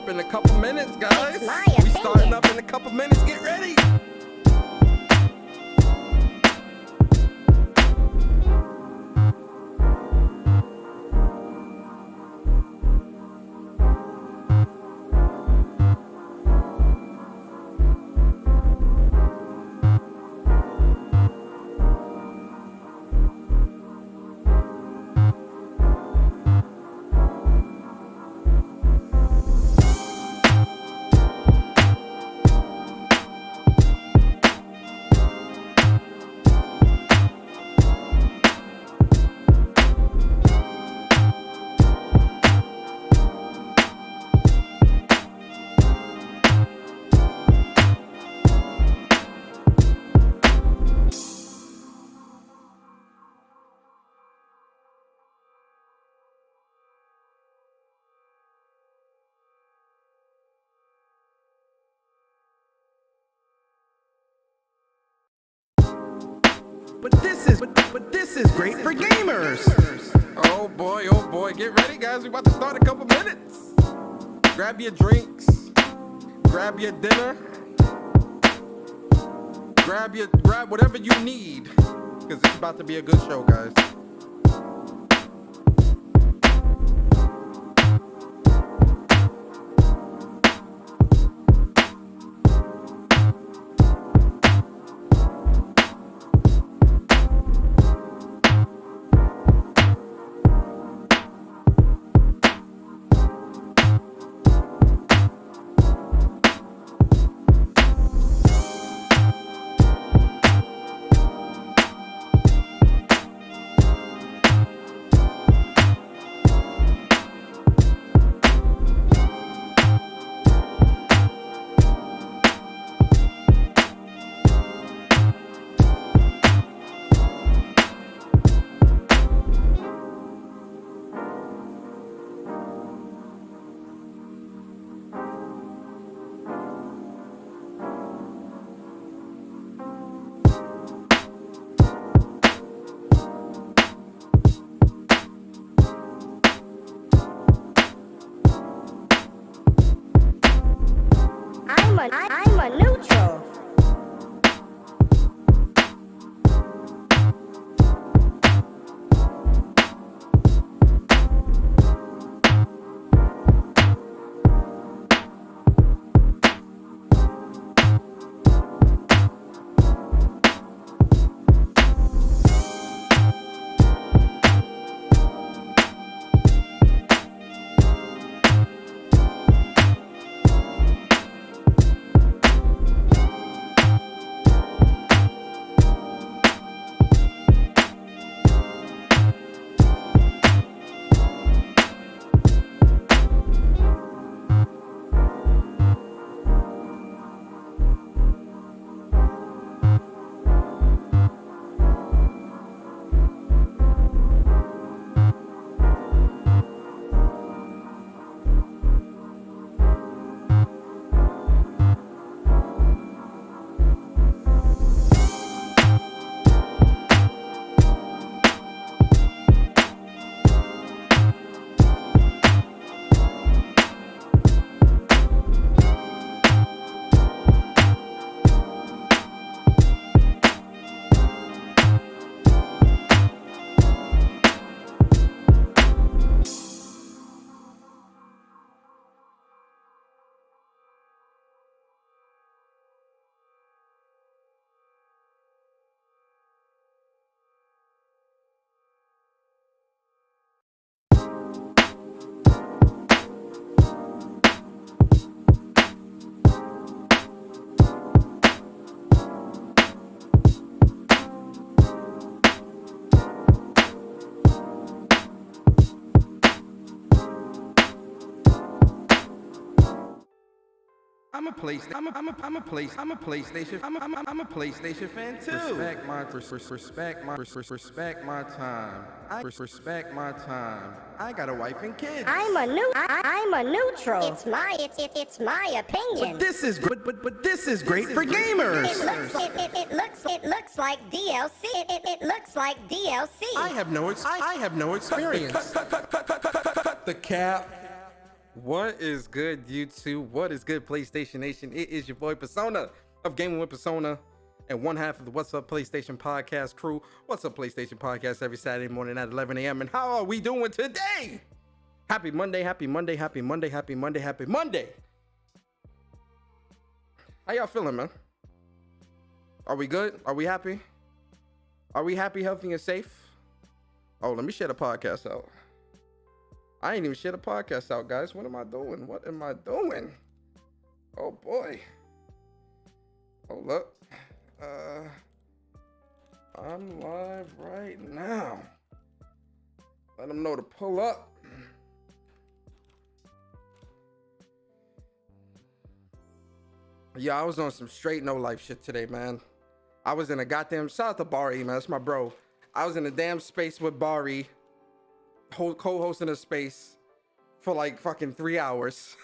up in a couple minutes, guys. It's my We starting opinion. up in a couple minutes. Get ready. But this is great for gamers. Oh boy, get ready, guys. We about to start in a couple minutes. Grab your drinks, grab your dinner, grab whatever you need, because it's about to be a good show, guys. I'm a neutral. I'm a PlayStation fan too. Respect my time. Respect my time. I got a wife and kids. I'm a neutral. It's my opinion. But this is great for gamers. It looks like DLC. It looks like DLC. I have no experience. Cut the cap. What is good, YouTube? What is good, PlayStation Nation? It is your boy Persona of Gaming with Persona and one half of the What's Up PlayStation podcast crew. What's Up PlayStation podcast every Saturday morning at 11 a.m. And how are we doing today? Happy Monday, happy Monday, happy Monday, happy Monday, happy Monday. How y'all feeling, man? Are we good? Are we happy? Are we happy, healthy, and safe? Oh, let me share the podcast out. I ain't even share the podcast out, guys. What am I doing? What am I doing? Oh, boy. Hold up. I'm live right now. Let them know to pull up. Yeah, I was on some straight no life shit today, man. I was in a goddamn, shout out to Bari, man. That's my bro. I was in a damn space with Bari, co-hosting a space for like fucking 3 hours.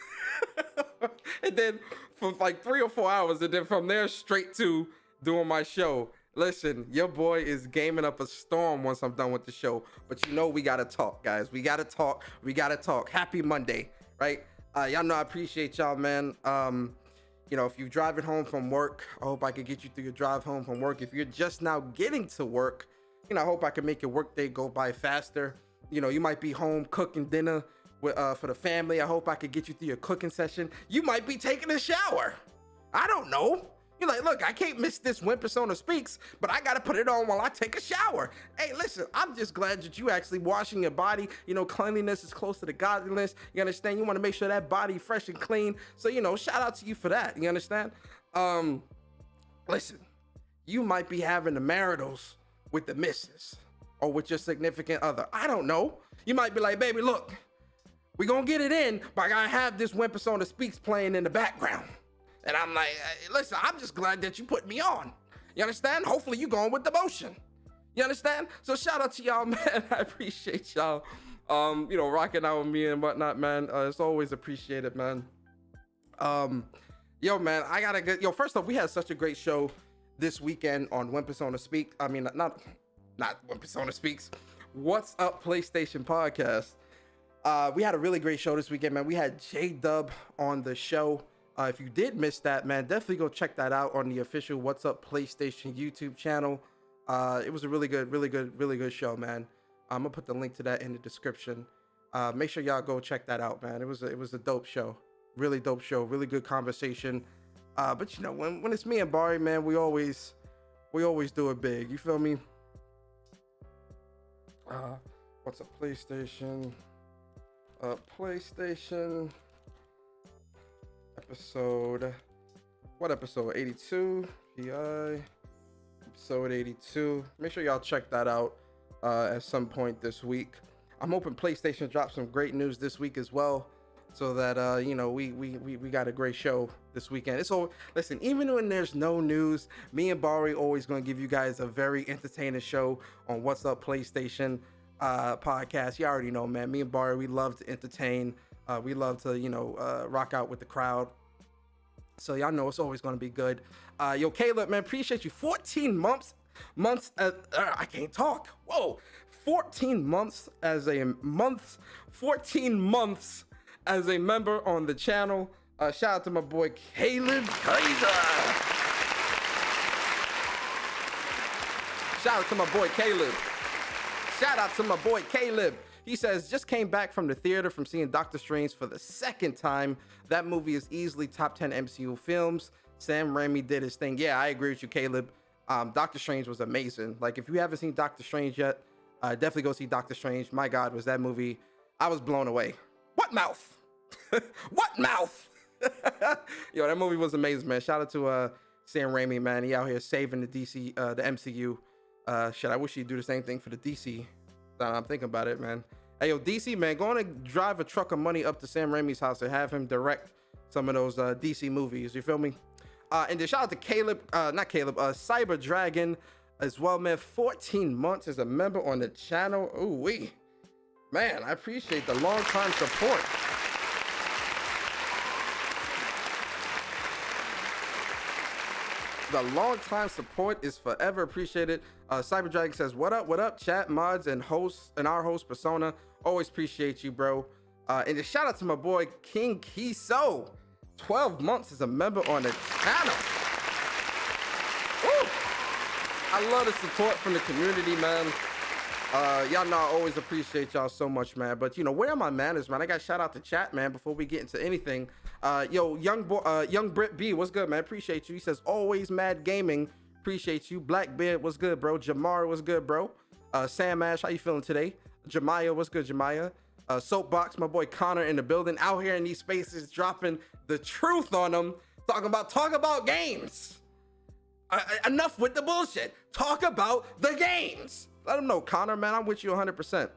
And then for like 3 or 4 hours, and then from there straight to doing my show. Listen, your boy is gaming up a storm once I'm done with the show. But you know we gotta talk, guys. We gotta talk. We gotta talk. Happy Monday, right? Y'all know I appreciate y'all, man. You know, if you're driving home from work, I hope I can get you through your drive home from work. If you're just now getting to work, you know, I hope I can make your work day go by faster. You know, you might be home cooking dinner with, for the family. I hope I could get you through your cooking session. You might be taking a shower. I don't know. You're like, look, I can't miss this when Persona Speaks, but I got to put it on while I take a shower. Hey, listen, I'm just glad that you actually washing your body. You know, cleanliness is close to the godliness. You understand? You want to make sure that body fresh and clean. So, you know, shout out to you for that. You understand? Listen, you might be having the maritals with the missus or with your significant other. I don't know. You might be like, baby, look, we gonna get it in, but I gotta have this when Persona Speaks playing in the background. And I'm like, listen, I'm just glad that you put me on. You understand? Hopefully you going with the motion. You understand? So shout out to y'all, man. I appreciate y'all, you know, rocking out with me and whatnot, man. It's always appreciated, man. Yo, man, I gotta get, yo, first off, we had such a great show this weekend on When Persona Speaks. I mean, not When Persona Speaks. What's Up PlayStation podcast. We had a really great show this weekend, man. We had J-Dub on the show. If you did miss that, man, definitely go check that out on the official What's Up PlayStation YouTube channel. It was a really good show, man. I'm gonna put the link to that in the description. Make sure y'all go check that out, man. It was a dope show, really dope show, really good conversation. But you know, when it's me and Bari, man, we always do it big. You feel me? What's Up PlayStation? PlayStation. Episode 82 PI episode 82. Make sure y'all check that out at some point this week. I'm hoping PlayStation drops some great news this week as well, so that you know, we got a great show this weekend. So listen, even when there's no news, me and Bari always going to give you guys a very entertaining show on What's Up PlayStation podcast. You already know, man, me and Bari, we love to entertain. We love to, you know, rock out with the crowd. So y'all know it's always going to be good. Yo, Caleb, man, appreciate you. 14 months, I can't talk. Whoa, 14 months as a member on the channel. Shout out to my boy, Caleb Kaiser. Shout out to my boy, Caleb. Shout out to my boy, Caleb. He says, just came back from the theater from seeing Doctor Strange for the second time. That movie is easily top 10 MCU films. Sam Raimi did his thing. Yeah, I agree with you, Caleb. Doctor Strange was amazing. Like, if you haven't seen Doctor Strange yet, definitely go see Doctor Strange. My God, was that movie. I was blown away. What mouth? What mouth? Yo, that movie was amazing, man. Shout out to Sam Raimi, man. He out here saving the DC, the MCU. Shit, I wish he'd do the same thing for the DC. I'm thinking about it, man. Hey, yo, DC, man, go on and drive a truck of money up to Sam Raimi's house and have him direct some of those DC movies. You feel me? And then shout out to Caleb, Cyber Dragon as well, man. 14 months as a member on the channel. Ooh, wee. Man, I appreciate the long time support. The long time support is forever appreciated. Cyber Dragon says, what up, chat mods and hosts and our host Persona. Always appreciate you, bro. And just shout out to my boy King Kiso, 12 months as a member on the channel. Woo! I love the support from the community, man. Y'all know I always appreciate y'all so much, man. But you know, where are my manners, man? I got shout out to chat, man, before we get into anything. Yo, young Brit B, what's good, man? Appreciate you. He says always mad gaming. Appreciate you. Blackbeard, what's good, bro? Jamar, what's good, bro? Sam Ash, how you feeling today? Jemiah, what's good, Jemiah? Soapbox, my boy Connor in the building, out here in these spaces, dropping the truth on them, talk about games. Enough with the bullshit. Talk about the games. Let them know, Connor, man, I'm with you 100%.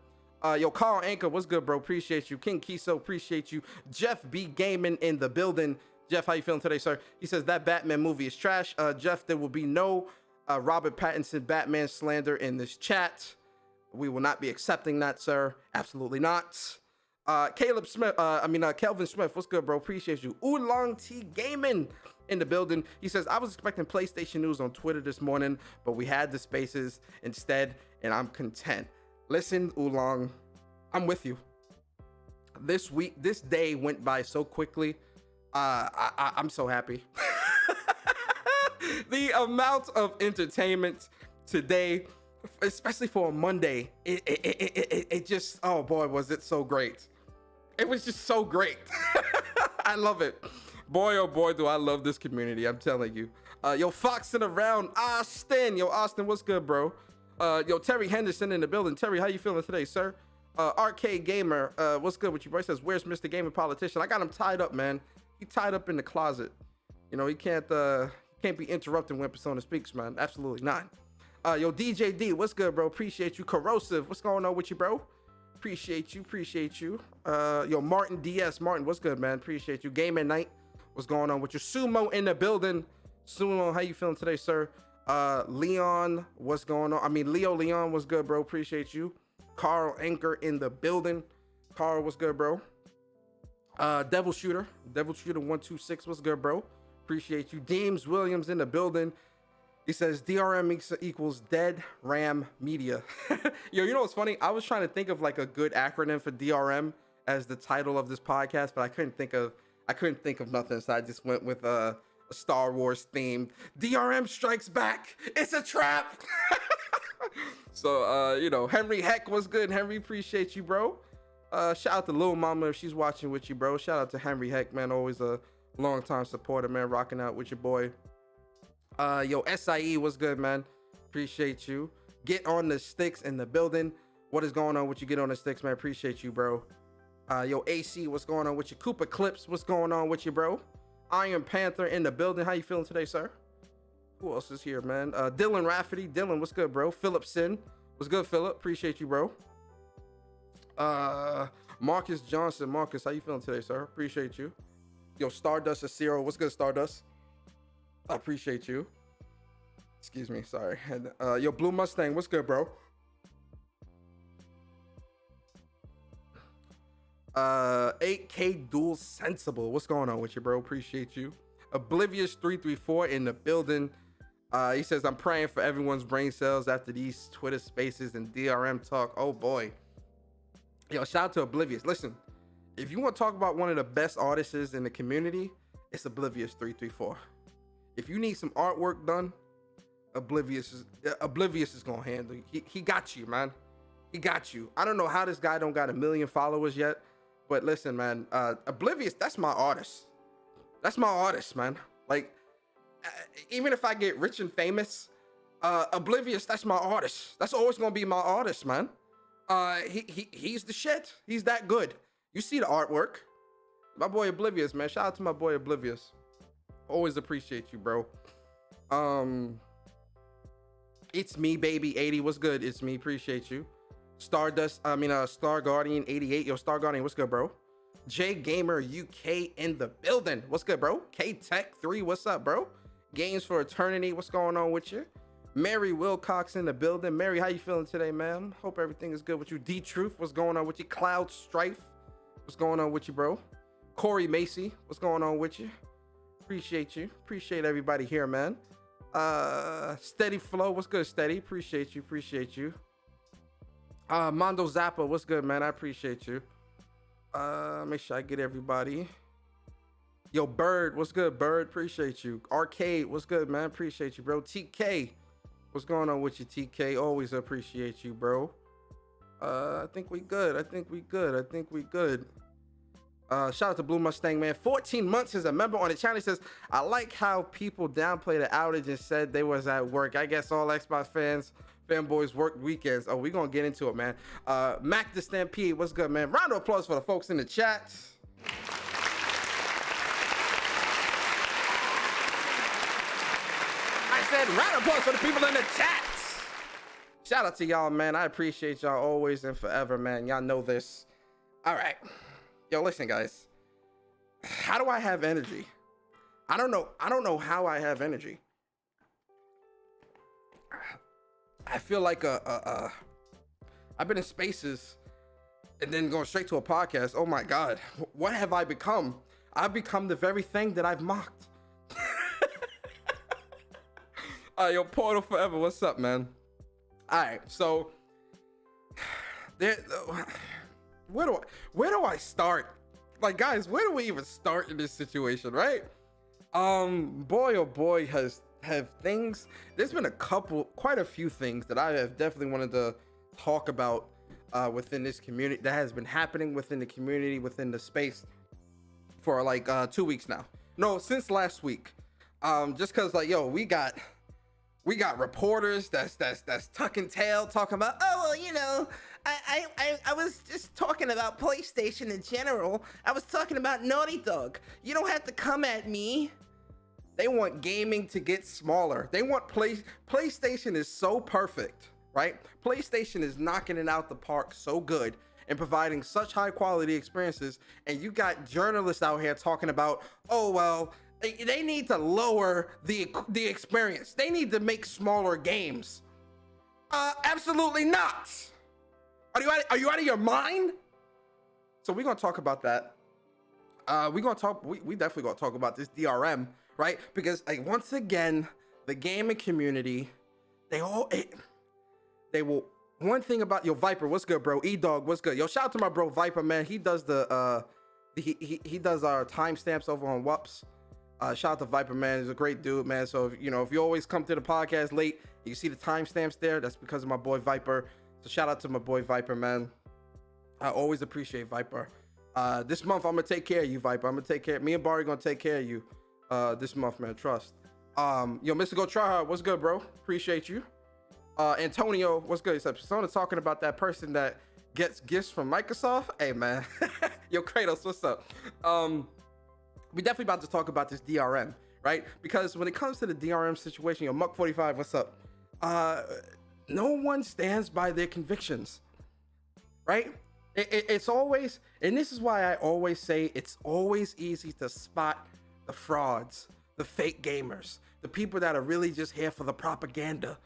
Yo, Carl Anchor, what's good, bro? Appreciate you. King Kiso, appreciate you. Jeff B Gaming in the building. Jeff, how you feeling today, sir? He says that Batman movie is trash. Jeff, there will be no Robert Pattinson Batman slander in this chat. We will not be accepting that, sir. Absolutely not. Caleb Smith, Kelvin Smith, what's good, bro? Appreciate you. Oolong T Gaming in the building. He says, I was expecting PlayStation news on Twitter this morning, but we had the spaces instead, and I'm content. Listen, Oolong, I'm with you. This day went by so quickly. I'm so happy. The amount of entertainment today, especially for a Monday, it just, oh boy, was it so great. It was just so great. I love it. Boy, oh boy, do I love this community. I'm telling you. Yo, Foxing around Austin. Yo, Austin, what's good, bro? Yo, Terry Henderson in the building. Terry, how you feeling today, sir? Arcade Gamer, what's good with you, bro? He says, where's Mr. Gamer Politician? I got him tied up, man. He tied up in the closet. You know, he can't be interrupting when Persona speaks, man. Absolutely not. Yo, DJ D, what's good, bro? Appreciate you. Corrosive, what's going on with you, bro? Appreciate you. Yo, Martin DS, Martin, what's good, man? Appreciate you. Game at Night, what's going on with you? Sumo in the building. Sumo, how you feeling today, sir? Leon, what's going on? I mean, Leo Leon, what's good, bro? Appreciate you. Carl Anchor in the building. Carl, what's good, bro? Devil Shooter 126, what's good, bro? Appreciate you. James Williams in the building. He says DRM equals Dead Ram Media. Yo, you know what's funny? I was trying to think of like a good acronym for DRM as the title of this podcast, but I couldn't think of nothing, so I just went with a Star Wars theme. DRM strikes back. It's a trap. So you know, Henry Heck was good. Henry, appreciate you, bro. Shout out to Lil Mama if she's watching with you, bro. Shout out to Henry Heck, man. Always a long time supporter, man. Rocking out with your boy. Yo, SIE, what's good, man? Appreciate you. Get on the sticks in the building. What is going on with you? Get on the sticks, man. Appreciate you, bro. Yo, AC, what's going on with you? Cooper Clips, what's going on with you, bro? Iron Panther in the building. How you feeling today, sir? Who else is here, man? Dylan Rafferty. Dylan, what's good, bro? Philip Sin, what's good, Philip? Appreciate you, bro. Marcus Johnson. Marcus, how you feeling today, sir? Appreciate you. Yo, Stardust Asiro, what's good, Stardust? I appreciate you. Excuse me, sorry. And, yo, Blue Mustang, what's good, bro? 8K Dual Sensible, what's going on with you, bro? Appreciate you. Oblivious 334 in the building. He says, I'm praying for everyone's brain cells after these Twitter spaces and DRM talk. Oh boy. Yo, shout out to Oblivious. Listen, if you want to talk about one of the best artists in the community, it's Oblivious 334. If you need some artwork done, Oblivious is gonna handle you. He got you, man. He got you. I don't know how this guy don't got 1 million followers yet, but listen, man, Oblivious, that's my artist. That's my artist, man. Like, even if I get rich and famous, Oblivious, that's my artist. That's always gonna be my artist, man. He's the shit. He's that good. You see the artwork. My boy Oblivious, man. Shout out to my boy Oblivious. Always appreciate you, bro. It's me, baby 80. What's good? It's me. Appreciate you. Star Guardian 88. Yo, Star Guardian, what's good, bro? J Gamer UK in the building. What's good, bro? K Tech 3. What's up, bro? Games for Eternity. What's going on with you? Mary Wilcox in the building. Mary, how you feeling today, man? Hope everything is good with you. D Truth, what's going on with you? Cloud Strife, what's going on with you, bro? Corey Macy, what's going on with you? Appreciate you. Appreciate everybody here, man. Steady Flow, what's good, Steady? Appreciate you. Mondo Zappa, what's good, man? I appreciate you. Make sure I get everybody. Yo, Bird, what's good, Bird? Appreciate you. Arcade, what's good, man? Appreciate you, bro. TK, what's going on with you, TK? Always appreciate you, bro. I think we good. I think we good. Shout out to Blue Mustang, man. 14 months as a member on the channel. He says, I like how people downplay the outage and said they was at work. I guess all Xbox fanboys work weekends. Oh, we gonna get into it, man. Mac the Stampede, what's good, man? Round of applause for the folks in the chat. I said round of applause for the people in the chat. Shout out to y'all, man. I appreciate y'all always and forever, man. Y'all know this. All right. Yo, listen, guys. How do I have energy? I don't know how I have energy. I feel like I've been in spaces and then going straight to a podcast. Oh my God. What have I become? I've become the very thing that I've mocked. Yo, Portal Forever, what's up, man? All right, so there, where do I start? Like, guys, where do we even start in this situation, right? Boy, oh boy, have things. There's been quite a few things that I have definitely wanted to talk about within this community that has been happening within the community, within the space for like 2 weeks now. No, since last week. Just cause like, yo, we got reporters that's tucking tail talking about, oh, well, you know, I was just talking about PlayStation in general. I was talking about Naughty Dog. You don't have to come at me. They want gaming to get smaller. They want PlayStation is so perfect, right? PlayStation is knocking it out the park so good and providing such high quality experiences. And you got journalists out here talking about, oh, well, they need to lower the experience. They need to make smaller games. Absolutely not. Are you out of your mind? So we're gonna talk about that. We definitely gonna talk about this DRM, right? Because like once again, the gaming community, they will. One thing about yo Viper, what's good, bro? E-Dog, what's good? Yo, shout out to my bro Viper, man. He does the he does our timestamps over on Wups. Shout out to Viper, man. He's a great dude, man. So, if you always come to the podcast late, you see the timestamps there. That's because of my boy Viper. So shout out to my boy Viper, man. I always appreciate Viper. This month, I'm going to take care of you, Viper. I'm going to take care. Me and Barry going to take care of you this month, man. Trust. Yo, Mr. Go Tryhard, what's good, bro? Appreciate you. Antonio, what's good? Someone talking about that person that gets gifts from Microsoft. Hey, man. Yo, Kratos, what's up? We definitely about to talk about this DRM, right? Because when it comes to the DRM situation, yo, Muck45, what's up? No one stands by their convictions, right? It's always, and this is why I always say it's always easy to spot the frauds, the fake gamers, the people that are really just here for the propaganda,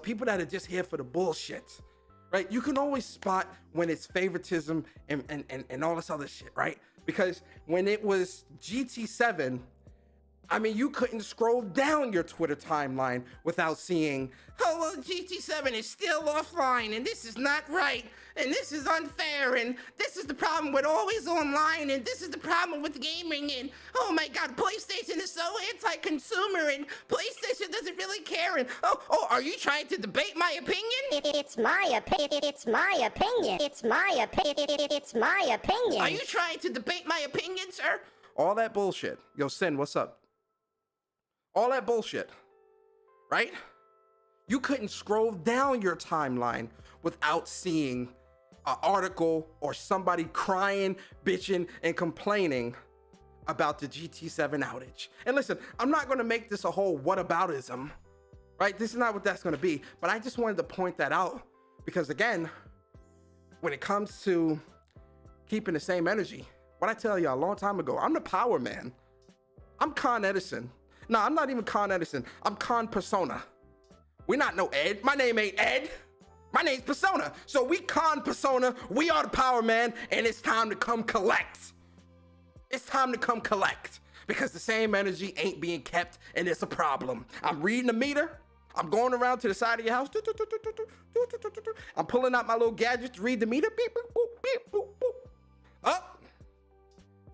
people that are just here for the bullshit, right? You can always spot when it's favoritism and all this other shit, right? Because when it was GT7, I mean, you couldn't scroll down your Twitter timeline without seeing, oh, well, GT7 is still offline, and this is not right, and this is unfair, and this is the problem with always online, and this is the problem with gaming, and oh my God, PlayStation is so anti-consumer, and PlayStation doesn't really care, and oh, are you trying to debate my opinion? It's my opinion. It's my opinion. It's my opinion. It's my opinion. Are you trying to debate my opinion, sir? All that bullshit. Yo, Sin, what's up? All that bullshit, right? You couldn't scroll down your timeline without seeing an article or somebody crying, bitching, and complaining about the GT7 outage. And listen, I'm not gonna make this a whole whataboutism, right? This is not what that's gonna be, but I just wanted to point that out because again, when it comes to keeping the same energy, what I tell you a long time ago, I'm the power man. I'm Con Edison. No, I'm not even Con Edison. I'm Con Persona. We're not no Ed. My name ain't Ed. My name's Persona. So we Con Persona. We are the power man, and it's time to come collect. It's time to come collect because the same energy ain't being kept, and it's a problem. I'm reading the meter. I'm going around to the side of your house. I'm pulling out my little gadget to read the meter. Beep, boop, boop, beep, boop, boop. Up.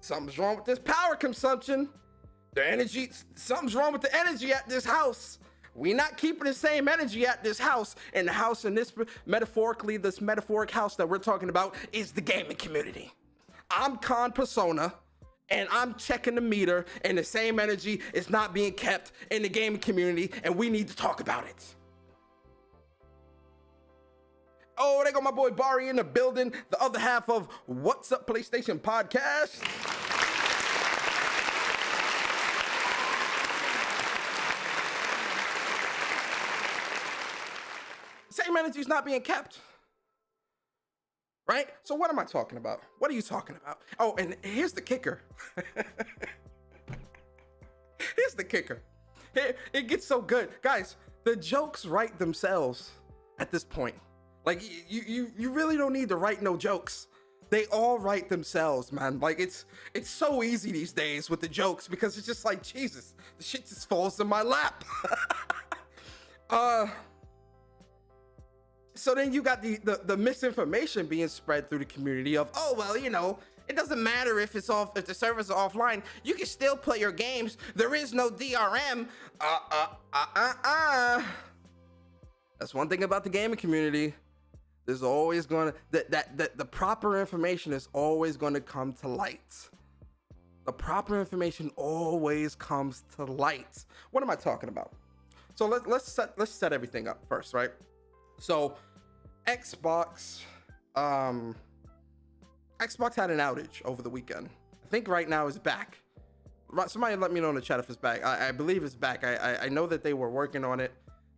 something's wrong with this power consumption. The energy, something's wrong with the energy at this house. We not keeping the same energy at this house. And the house in this metaphorically, this metaphoric house that we're talking about is the gaming community. I'm Con Persona, and I'm checking the meter, and the same energy is not being kept in the gaming community, and we need to talk about it. Oh, they got my boy Bari in the building, the other half of What's Up PlayStation podcast. Same energy's not being kept. Right? So what am I talking about? What are you talking about? Oh, and here's the kicker. Here's the kicker. It gets so good. Guys, the jokes write themselves at this point. Like, you really don't need to write no jokes. They all write themselves, man. Like, it's so easy these days with the jokes because it's just like, Jesus, the shit just falls in my lap. So then you got the misinformation being spread through the community of, oh, well, you know, it doesn't matter if it's off, if the servers are offline, you can still play your games. There is no DRM. That's one thing about the gaming community. There's always going to, that the proper information is always going to come to light. The proper information always comes to light. What am I talking about? So let's set everything up first, right? So Xbox had an outage over the weekend. I think right now it's back. Somebody let me know in the chat if it's back. I believe it's back. I know that they were working on it.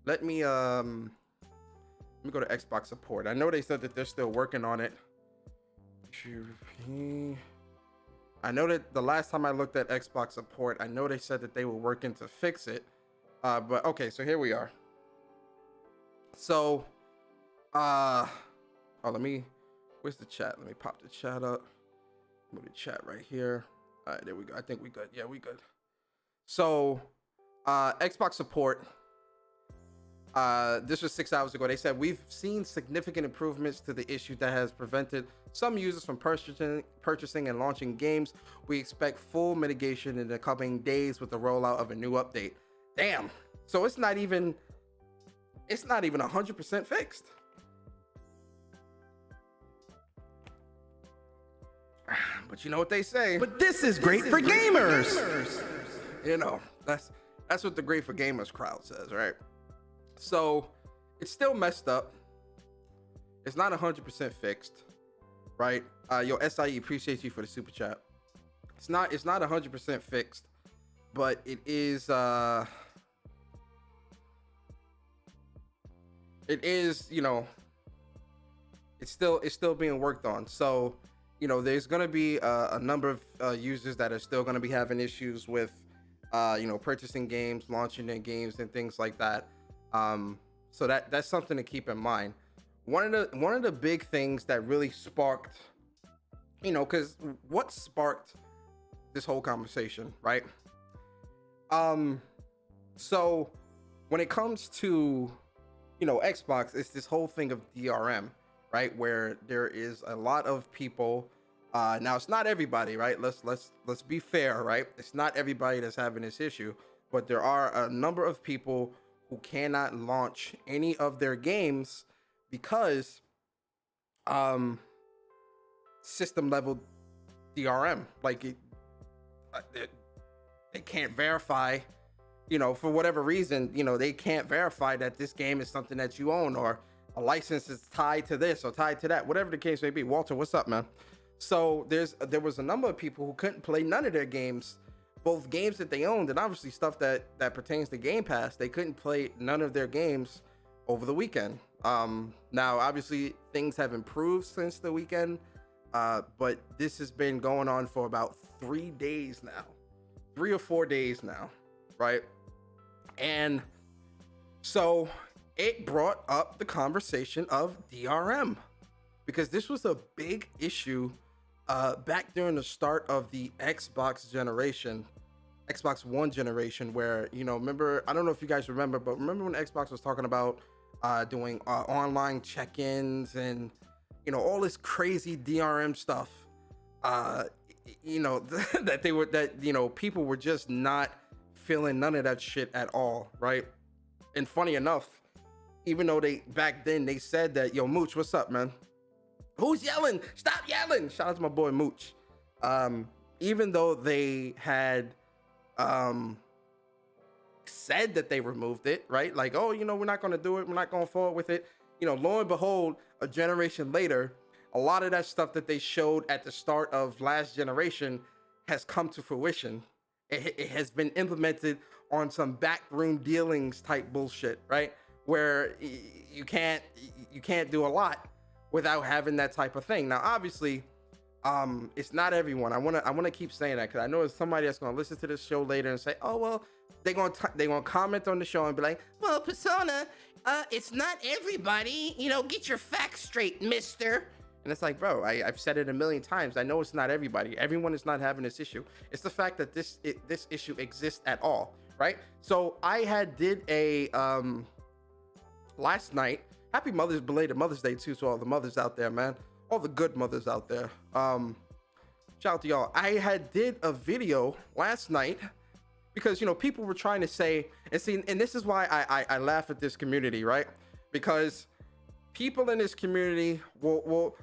Let me go to Xbox support. I know they said that they're still working on it. I know that the last time I looked at Xbox support, I know they said that they were working to fix it. But okay, so here we are. So, where's the chat? Let me pop the chat up. Move the chat right here. All right, there we go. I think we good. Yeah, we good. So, Xbox support. This was 6 hours ago. They said, we've seen significant improvements to the issue that has prevented some users from purchasing and launching games. We expect full mitigation in the coming days with the rollout of a new update. Damn. So it's not even 100% fixed. But you know what they say. But this is great for gamers. You know, that's what the Great for Gamers crowd says, right? So it's still messed up. It's not 100% fixed, right? Yo, SIE, appreciate you for the super chat. It's not 100% fixed, but it is you know, it's still being worked on. So, you know, there's gonna be a number of users that are still gonna be having issues with you know, purchasing games, launching their games, and things like that. So that's something to keep in mind. One of the big things that really sparked, you know, because what sparked this whole conversation, right? So when it comes to, you know, Xbox, it's this whole thing of DRM, right? Where there is a lot of people. Now it's not everybody, right? Let's be fair, right? It's not everybody that's having this issue, but there are a number of people who cannot launch any of their games because system level DRM, like they can't verify, you know, for whatever reason, you know, they can't verify that this game is something that you own, or a license is tied to this or tied to that, whatever the case may be. Walter, what's up, man? So there was a number of people who couldn't play none of their games, both games that they owned and obviously stuff that pertains to Game Pass. They couldn't play none of their games over the weekend. Now obviously things have improved since the weekend, but this has been going on for about 3 days now, 3 or 4 days now, right? And so it brought up the conversation of DRM, because this was a big issue back during the start of the Xbox One generation, where, you know, remember, I don't know if you guys remember, but remember when Xbox was talking about doing online check-ins and, you know, all this crazy DRM stuff you know, that people were just not feeling none of that shit at all, right? And funny enough, even though back then they said that, yo, Mooch, what's up, man? Who's yelling? Stop yelling! Shout out to my boy Mooch. Even though they had said that they removed it, right? Like, oh, we're not going to do it. We're not going forward with it. Lo and behold, a generation later, a lot of that stuff that they showed at the start of last generation has come to fruition. It has been implemented on some backroom dealings type bullshit, right? Where you can't do a lot without having that type of thing. Now, obviously, it's not everyone. I want to keep saying that because I know there's somebody that's going to listen to this show later and say, oh, well, they're going to comment on the show and be like, well, Persona, it's not everybody. Get your facts straight, mister. And it's like, bro, I've said it a million times. I know it's not everybody. Everyone is not having this issue. It's the fact that this issue exists at all, right? So I did a last night. Happy belated Mother's Day too to all the mothers out there, man. All the good mothers out there. Shout out to y'all. I did a video last night because people were trying to say and this is why I laugh at this community, right? Because people in this community will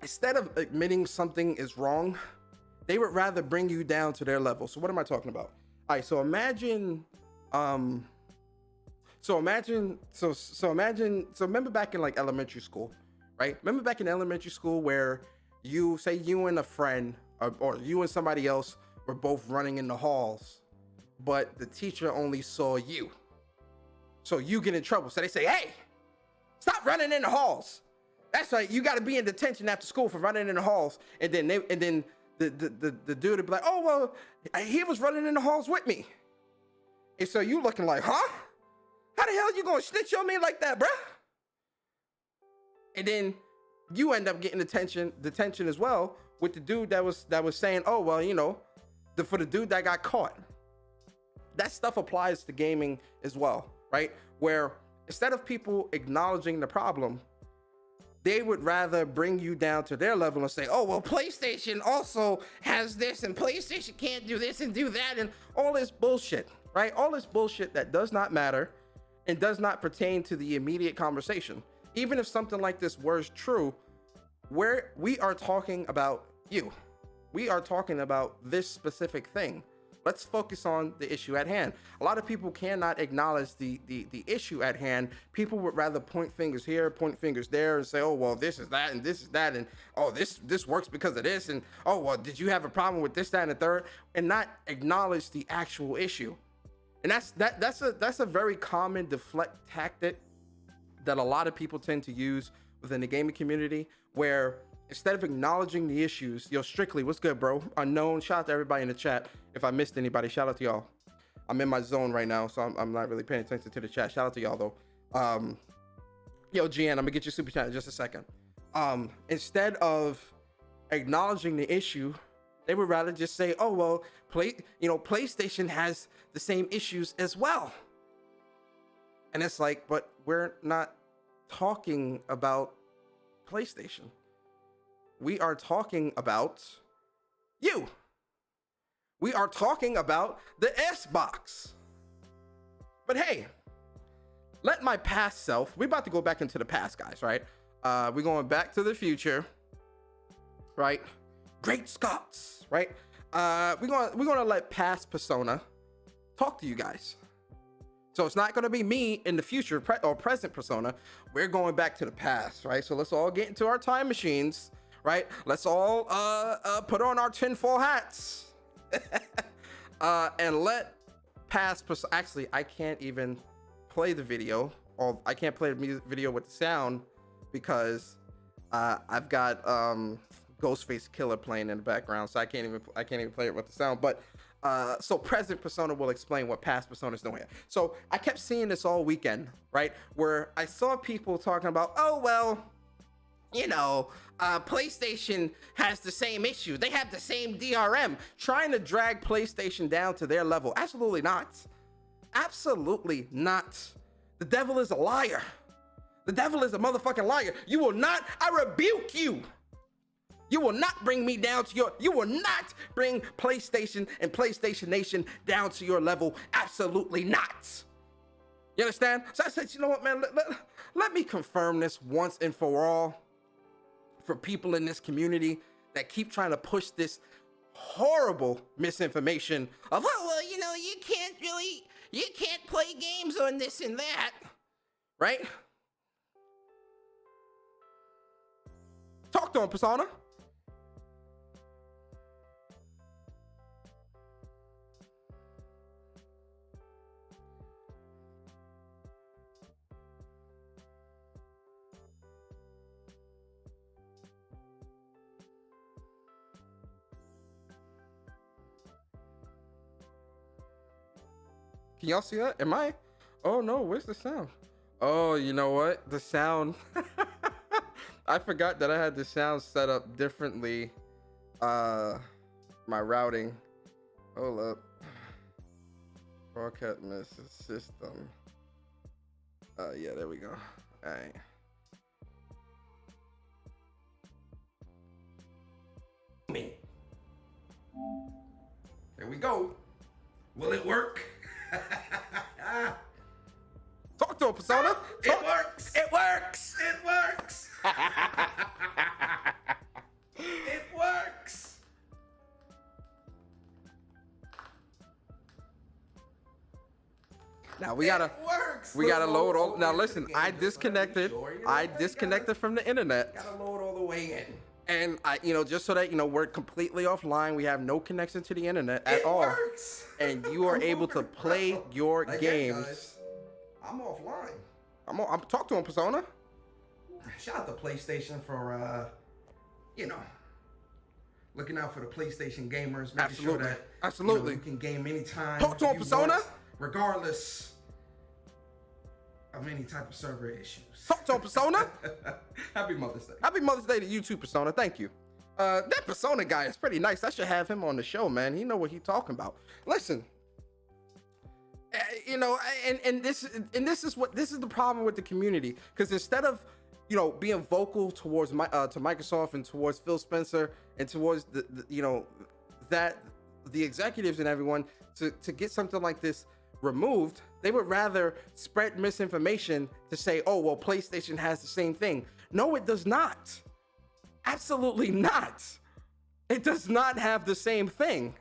instead of admitting something is wrong, they would rather bring you down to their level. So what am I talking about? All right, so imagine remember back in like elementary school, right? Remember back in elementary school where you and a friend or you and somebody else were both running in the halls, but the teacher only saw you. So you get in trouble. So they say, hey, stop running in the halls. That's right. You got to be in detention after school for running in the halls. And then the dude would be like, oh, well, he was running in the halls with me. And so you looking like, huh? How the hell you gonna snitch on me like that, bruh? And then you end up getting detention as well with the dude that was saying, oh, well, for the dude that got caught. That stuff applies to gaming as well, right? Where instead of people acknowledging the problem, they would rather bring you down to their level and say, oh, well, PlayStation also has this and PlayStation can't do this and do that and all this bullshit, right? All this bullshit that does not matter and does not pertain to the immediate conversation. Even if something like this was true, where we are talking about you. We are talking about this specific thing. Let's focus on the issue at hand. A lot of people cannot acknowledge the issue at hand. People would rather point fingers here, point fingers there, and say, oh, well, this is that, and this is that, and oh, this works because of this, and oh, well, did you have a problem with this, that, and the third, and not acknowledge the actual issue. And that's a very common deflect tactic that a lot of people tend to use within the gaming community, where instead of acknowledging the issues, Strictly, what's good, bro? Unknown, shout out to everybody in the chat. If I missed anybody, shout out to y'all. I'm in my zone right now, so I'm not really paying attention to the chat. Shout out to y'all, though. Yo, GN, I'm gonna get your super chat in just a second. Instead of acknowledging the issue, they would rather just say, oh, well, PlayStation has the same issues as well. And it's like, but we're not talking about PlayStation. We are talking about you. We are talking about the Xbox. But hey, let my past self, we're about to go back into the past, guys, right? We're going back to the future, right? Great Scots, right? We're gonna let past Persona talk to you guys. So it's not gonna be me in the future or present Persona. We're going back to the past, right? So let's all get into our time machines, right? Let's all put on our tinfoil hats and let past Persona. Actually, I can't even play the video, or I can't play the music video with the sound because I've got Ghostface Killer playing in the background, so I can't even play it with the sound. But so present Persona will explain what past Persona is doing. So I kept seeing this all weekend, right? Where I saw people talking about, oh, well, PlayStation has the same issue. They have the same DRM, trying to drag PlayStation down to their level. Absolutely not. Absolutely not. The devil is a liar. The devil is a motherfucking liar. You will not, I rebuke you You will not bring me down to you will not bring PlayStation and PlayStation Nation down to your level. Absolutely not. You understand? So I said, you know what, man, let me confirm this once and for all for people in this community that keep trying to push this horrible misinformation of, oh, well, you know, you can't play games on this and that, right? Talk to him, Persona. Can y'all see that? Am I? Oh no, where's the sound? Oh, you know what? The sound. I forgot that I had the sound set up differently. My routing. Hold up. Broadcast message system. Yeah, there we go. All right. There we go. Will it work? Talk to him, Persona. It works. It works. It works. It works. Now we gotta. It works. We gotta load all. Now into listen, the game. I disconnected. I disconnected from the internet, Gotta load all the way in. and I, just so that we're completely offline. We have no connection to the internet at It all, works. and you are able to play your Again, games. guys, I'm offline. I'm talk to him, Persona. Shout out to PlayStation for looking out for the PlayStation gamers, making Absolutely. sure that Absolutely. you can game anytime. Talk to him, you Persona. want, regardless of any type of server issues. Talk to him, Persona. Happy Mother's Day. Happy Mother's Day to you too, Persona. Thank you. That Persona guy is pretty nice. I should have him on the show, man. He know what he talking about. Listen, and this is the problem with the community, because instead of being vocal towards to Microsoft and towards Phil Spencer and towards the executives and everyone to get something like this removed, they would rather spread misinformation to say, oh, well, PlayStation has the same thing. No, it does not. Absolutely not. It does not have the same thing.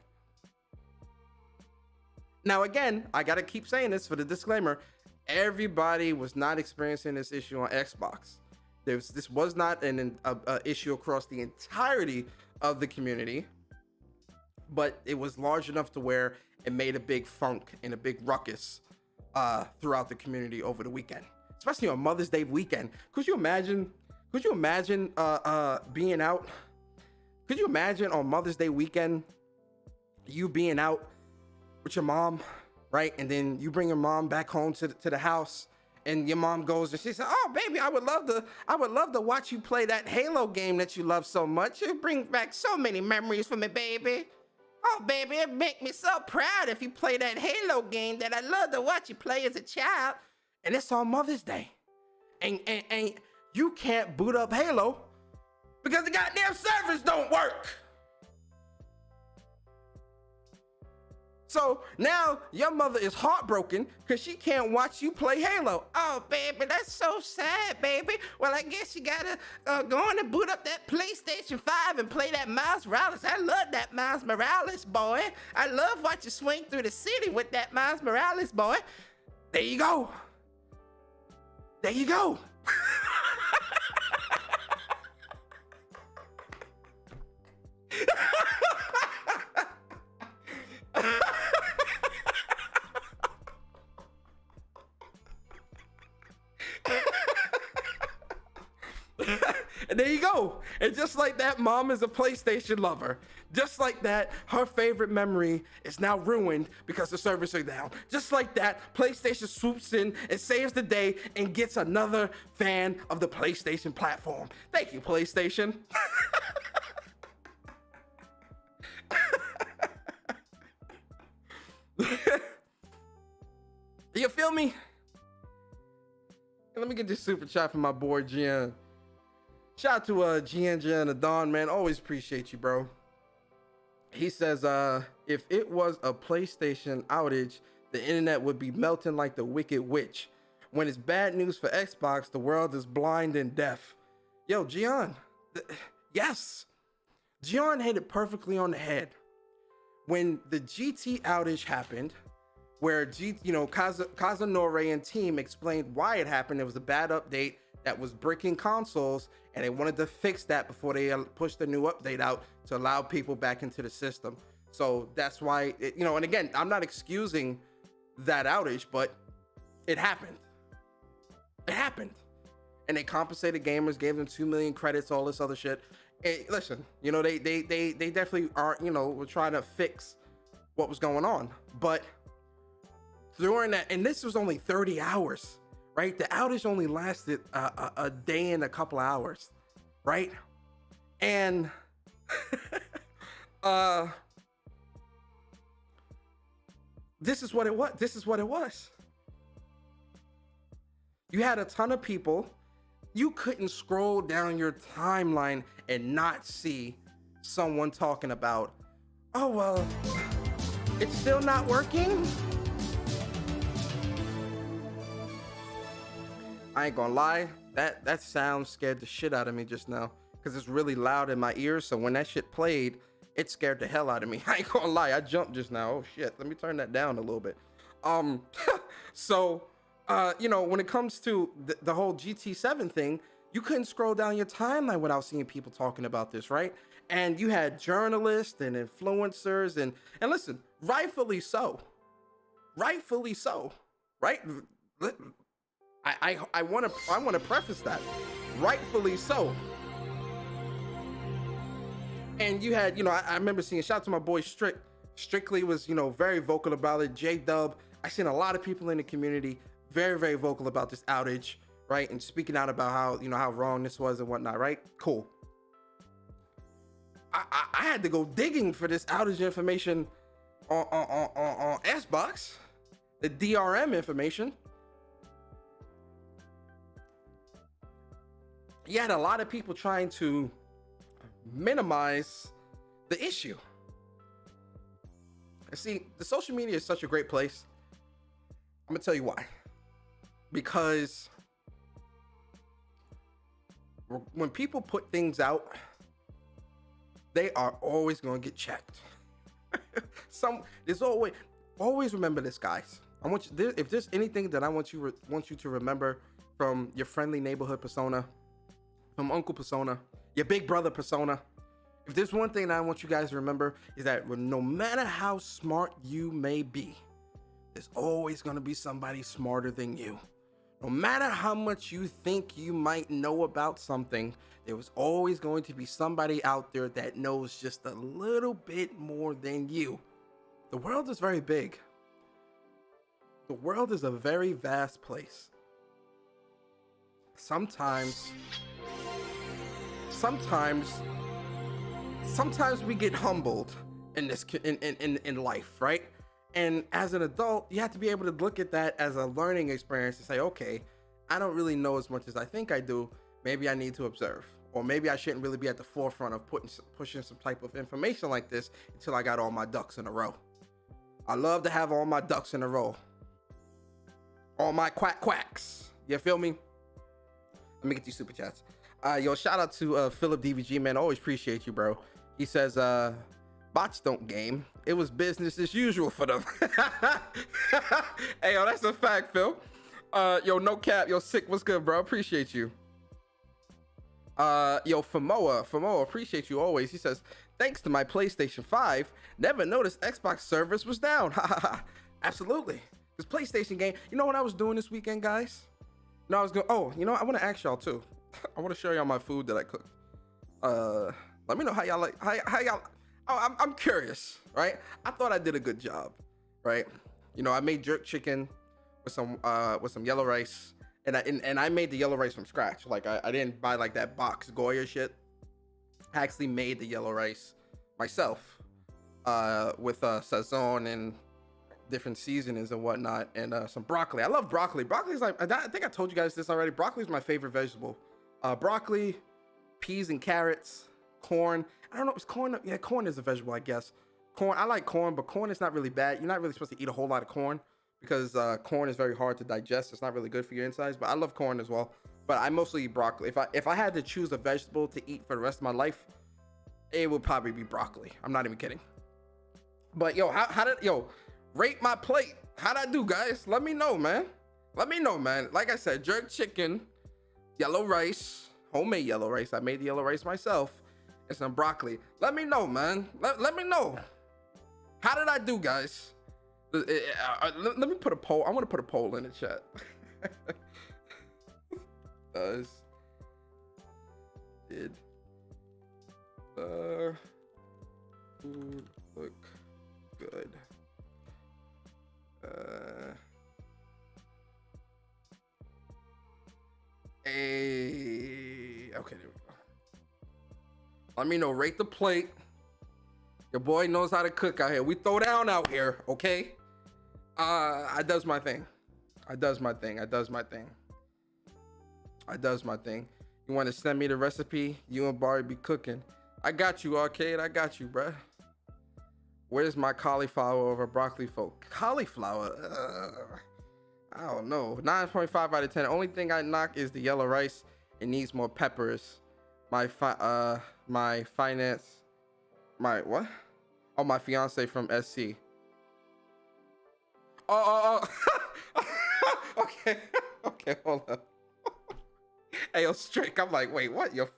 Now, again, I got to keep saying this for the disclaimer. Everybody was not experiencing this issue on Xbox. This was not an issue across the entirety of the community, but it was large enough to where it made a big funk and a big ruckus throughout the community over the weekend, especially on Mother's Day weekend. Could you imagine being out? Could you imagine on Mother's Day weekend you being out with your mom, right? And then you bring your mom back home to the house, and your mom goes and she says, "Oh, baby, I would love to watch you play that Halo game that you love so much. It brings back so many memories for me, baby. Oh, baby, it make me so proud if you play that Halo game that I love to watch you play as a child." And it's on Mother's Day, and you can't boot up Halo because the goddamn servers don't work. So now your mother is heartbroken because she can't watch you play Halo. Oh, baby, that's so sad, baby. Well, I guess you gotta go on and boot up that PlayStation 5 and play that Miles Morales. I love that Miles Morales, boy. I love watching you swing through the city with that Miles Morales, boy. There you go. There you go. And there you go. And just like that, mom is a PlayStation lover. Just like that, her favorite memory is now ruined because the servers are down. Just like that, PlayStation swoops in and saves the day and gets another fan of the PlayStation platform. Thank you, PlayStation. You feel me? Let me get this super chat from my boy Gian. Shout out to Gianja and the Dawn, man. Always appreciate you, bro. He says, if it was a PlayStation outage, the internet would be melting like the Wicked Witch. When it's bad news for Xbox, the world is blind and deaf. Yo, Gian, yes. Gian hit it perfectly on the head. When the GT outage happened, where Kazunori and team explained why it happened, it was a bad update that was bricking consoles, and they wanted to fix that before they pushed the new update out to allow people back into the system. So that's why, and again, I'm not excusing that outage, but it happened. It happened. And they compensated gamers, gave them 2 million credits, all this other shit. Hey, listen, they definitely are, were trying to fix what was going on. But during that, and this was only 30 hours, right? The outage only lasted a day and a couple of hours, right? And this is what it was. This is what it was. You had a ton of people. You couldn't scroll down your timeline and not see someone talking about, oh, well, it's still not working. I ain't gonna lie, that sound scared the shit out of me just now, because it's really loud in my ears. So when that shit played, it scared the hell out of me. I ain't gonna lie, I jumped just now. Oh shit, let me turn that down a little bit. When it comes to the whole GT7 thing, you couldn't scroll down your timeline without seeing people talking about this, right? And you had journalists and influencers, and listen, rightfully so, right? I want to preface that, rightfully so. And you had, I remember seeing, shout out to my boy Strictly was, very vocal about it. J-Dub, I seen a lot of people in the community very, very vocal about this outage, right? And speaking out about how, how wrong this was and whatnot, right? Cool. I had to go digging for this outage information on Xbox, the DRM information. You had a lot of people trying to minimize the issue. See, the social media is such a great place. I'm gonna tell you why. Because when people put things out, they are always going to get checked. There's always remember this, guys. If there's anything that I want you to remember from your friendly neighborhood persona, from Uncle Persona, your big brother persona, if there's one thing that I want you guys to remember, is that no matter how smart you may be, there's always going to be somebody smarter than you. No matter how much you think you might know about something, there was always going to be somebody out there that knows just a little bit more than you. The world is very big. The world is a very vast place. Sometimes we get humbled in this in life, right? And as an adult, you have to be able to look at that as a learning experience and say, okay, I don't really know as much as I think I do. Maybe I need to observe, or maybe I shouldn't really be at the forefront of pushing some type of information like this until I got all my ducks in a row. I love to have all my ducks in a row. All my quacks. You feel me? Let me get these super chats. Yo, shout out to Philip DVG, man. Always appreciate you, bro. He says, bots don't game. It was business as usual for them. Hey, yo, that's a fact, Phil. Yo, no cap. Yo, sick. What's good, bro? Appreciate you. Yo, Famoa, appreciate you always. He says, thanks to my PlayStation 5, never noticed Xbox servers was down. Absolutely. This PlayStation game. You know what I was doing this weekend, guys? No, I was going. Oh, I want to ask y'all too. I want to show y'all my food that I cooked. Let me know how y'all like. How y'all. Oh, I'm curious, right? I thought I did a good job, right? I made jerk chicken with some yellow rice, and I made the yellow rice from scratch. Like I didn't buy like that box Goya shit. I actually made the yellow rice myself, with sazon and different seasonings and whatnot, and some broccoli. I love broccoli. Broccoli's like, I think I told you guys this already. Broccoli is my favorite vegetable. Broccoli, peas and carrots, corn. I don't know, it's corn. Yeah, corn is a vegetable, I guess. Corn, I like corn, but corn is not really bad. You're not really supposed to eat a whole lot of corn because corn is very hard to digest. It's not really good for your insides, but I love corn as well. But I mostly eat broccoli. If I had to choose a vegetable to eat for the rest of my life, it would probably be broccoli. I'm not even kidding. But yo, rate my plate. How'd I do, guys? Let me know, man. Let me know, man. Like I said, jerk chicken, yellow rice, homemade yellow rice. I made the yellow rice myself, and some broccoli. Let me know, man. Let me know. How did I do, guys? Let me put a poll. I want to put a poll in the chat. Did the food look good? Okay, there we go. Let me know. Rate the plate. Your boy knows how to cook out here. We throw down out here, okay? I does my thing. I does my thing. You want to send me the recipe? You and Barry be cooking. I got you, Arcade. I got you, bruh. Where's my cauliflower over broccoli folk? Cauliflower? I don't know. 9.5 out of 10. The only thing I knock is the yellow rice. It needs more peppers. My what? Oh, my fiance from SC. Oh. Okay, hold up. Hey, yo, Strick. I'm like, wait, what? I'm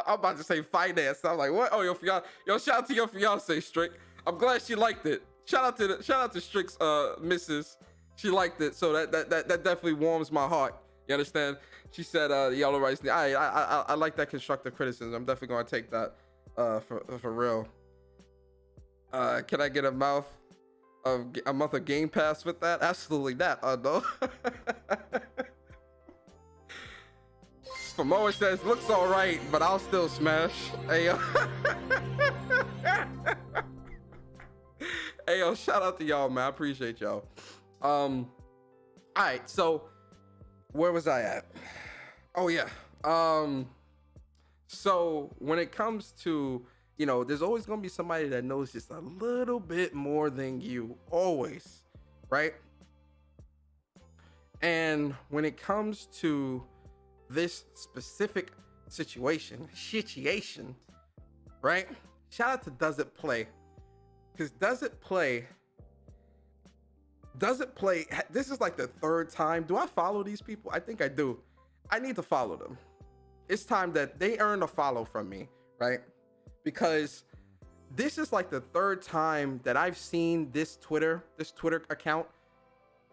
about to say finance. I'm like, what? Oh, your fiance. Yo, shout out to your fiance, Strick. I'm glad she liked it. Shout out to Strick's missus. She liked it, so that definitely warms my heart. You understand? She said the yellow rice. I like that constructive criticism. I'm definitely gonna take that for real. Can I get a month of Game Pass with that? Absolutely not. No. Momoa says looks all right, but I'll still smash. Hey yo. Hey yo, shout out to y'all, man. I appreciate y'all. All right, so where was I at? Oh yeah. So when it comes to, there's always gonna be somebody that knows just a little bit more than you, always, right? And when it comes to this specific situation, right? Shout out to Does It Play, because Does It Play, this is like the third time. Do I follow these people? I think I do. I need to follow them. It's time that they earn a follow from me, right? Because this is like the third time that I've seen this Twitter account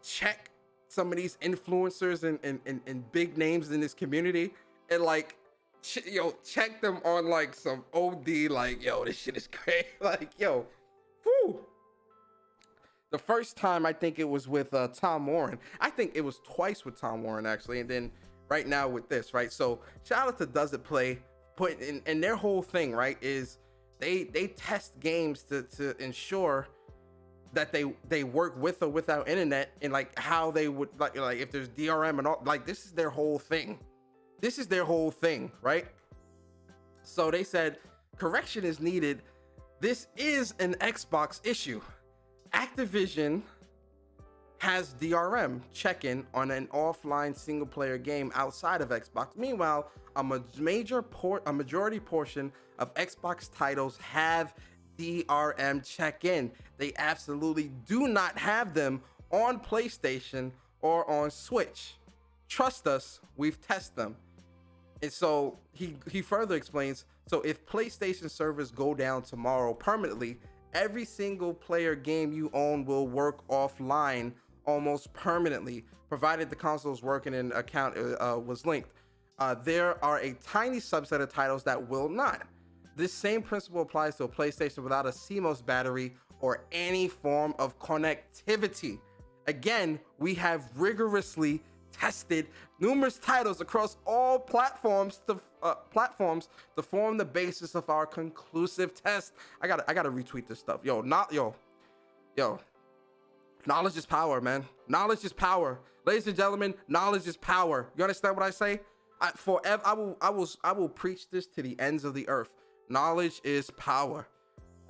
check some of these influencers and big names in this community and like, check them on like some OD, like, yo, this shit is great. Like, yo, whoo. The first time I think it was with Tom Warren. I think it was twice with Tom Warren actually, and then right now with this, right? So shout out to Does It Play. And their whole thing, right, is they test games to ensure that they work with or without internet, and like how they would like if there's DRM and all, like this is their whole thing. This is their whole thing, right? So they said correction is needed. This is an Xbox issue. Activision has DRM check-in on an offline single-player game outside of Xbox. Meanwhile, a majority portion of Xbox titles have DRM check-in. They absolutely do not have them on PlayStation or on Switch. Trust us, we've tested them. And so he further explains, so if PlayStation servers go down tomorrow permanently, every single player game you own will work offline almost permanently, provided the console's working and account was linked. There are a tiny subset of titles that will not. This same principle applies to a PlayStation without a CMOS battery or any form of connectivity. Again, we have rigorously tested numerous titles across all platforms to form the basis of our conclusive test. I gotta retweet this stuff. Yo. Knowledge is power, man. Knowledge is power. Ladies and gentlemen, knowledge is power. You understand what I say? Forever, I will preach this to the ends of the earth. Knowledge is power.